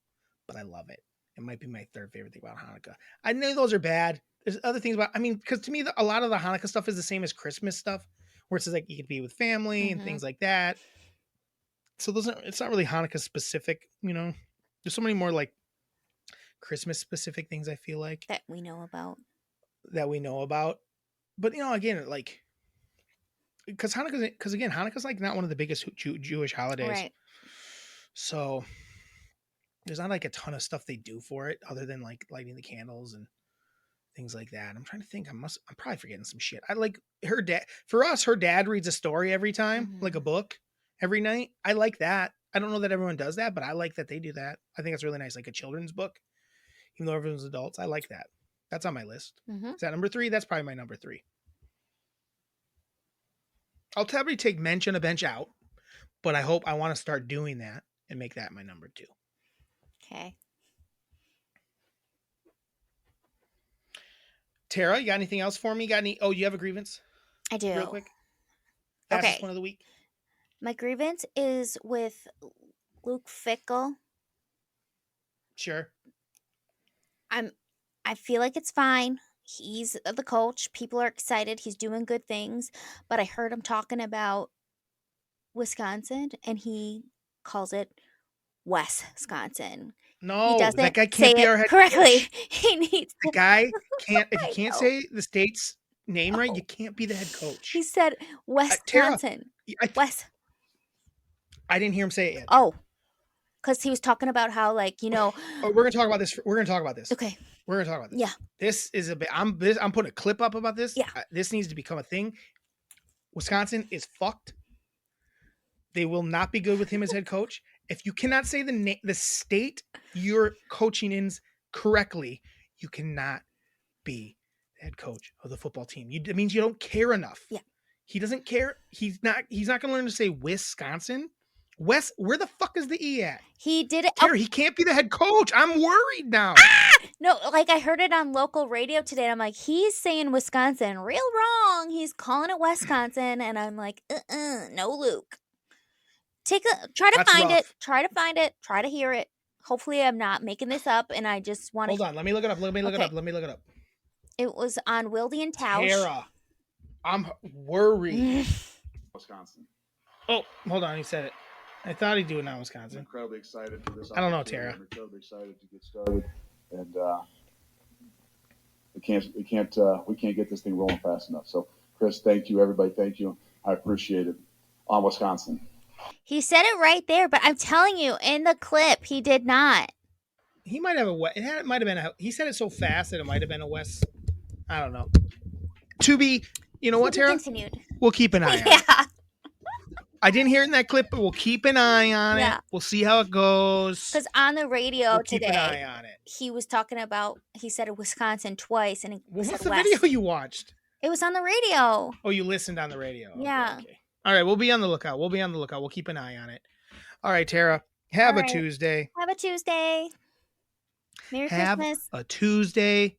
but I love it. It might be my third favorite thing about Hanukkah. I know those are bad. There's other things about. I mean, because to me, a lot of the Hanukkah stuff is the same as Christmas stuff, where it's like you could be with family and things like that. So those are. It's not really Hanukkah specific, you know. There's so many more like Christmas specific things I feel like that we know about. But you know, again, like because Hanukkah's like not one of the biggest Jewish holidays, Right? So there's not like a ton of stuff they do for it other than like lighting the candles and things like that. I'm trying to think. I'm probably forgetting some shit. I like her dad. For us, her dad reads a story every time, like a book every night. I like that. I don't know that everyone does that, but I like that they do that. I think it's really nice, like a children's book, even though everyone's adults. I like that. That's on my list. Is that number 3? That's probably my number 3. I'll probably take Mensch on a Bench out, but I want to start doing that and make that my number 2. Okay. Tara, you got anything else for me? Oh, you have a grievance? I do. Real quick. Fastest one of the week. My grievance is with Luke Fickle. Sure. I feel like it's fine. He's the coach. People are excited. He's doing good things. But I heard him talking about Wisconsin, and he calls it Wisconsin. No, he doesn't that guy can't be our head correctly. coach. He needs the guy can't. If you I can't know. say the state's name right, you can't be the head coach. He said Wisconsin. I didn't hear him say it yet. Oh, because he was talking about how, like, you know. Oh, we're gonna talk about this. Okay. We're gonna talk about this. Yeah. This is a bit. I'm putting a clip up about this. Yeah. This needs to become a thing. Wisconsin is fucked. They will not be good with him as head coach. If you cannot say the state you're coaching in correctly, you cannot be the head coach of the football team. It means you don't care enough. Yeah. He doesn't care. He's not going to learn to say Wisconsin. Where the fuck is the E at? He did it. Tara, he can't be the head coach. I'm worried now. No, like I heard it on local radio today. And I'm like, he's saying Wisconsin real wrong. He's calling it Wisconsin. And I'm like, no, Luke. Try to find it. Try to find it. Try to hear it. Hopefully I'm not making this up. And I just want to. Hold on. Let me look it up. Let me look it up. It was on Wilde and Tausch. Tara, I'm worried. Wisconsin. Oh, hold on. He said it. I thought he'd do it now, Wisconsin. I'm incredibly excited for this. I don't know, Tara. I'm incredibly excited to get started, and we can't get this thing rolling fast enough. So, Chris, thank you, everybody, thank you. I appreciate it. On Wisconsin. He said it right there, but I'm telling you, in the clip, he did not. He might have it might have been he said it so fast that it might have been a West. I don't know. You know what, Tara? Continued. We'll keep an eye on it. I didn't hear it in that clip, but we'll keep an eye on it. We'll see how it goes. Because on the radio today, keep an eye on it. He was talking about, he said Wisconsin twice, and he what's said the West. video you watched? It was on the radio. Oh, you listened on the radio. Yeah. Okay. All right, we'll be on the lookout. We'll keep an eye on it. All right, Tara, have a Tuesday. Have a Tuesday. Merry Christmas. Have a Tuesday.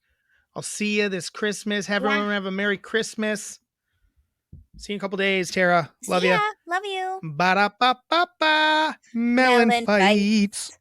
I'll see you this Christmas. Have everyone have a Merry Christmas. See you in a couple days, Tara. Love you. Love you. Ba-da-ba-ba-ba. Melon fights.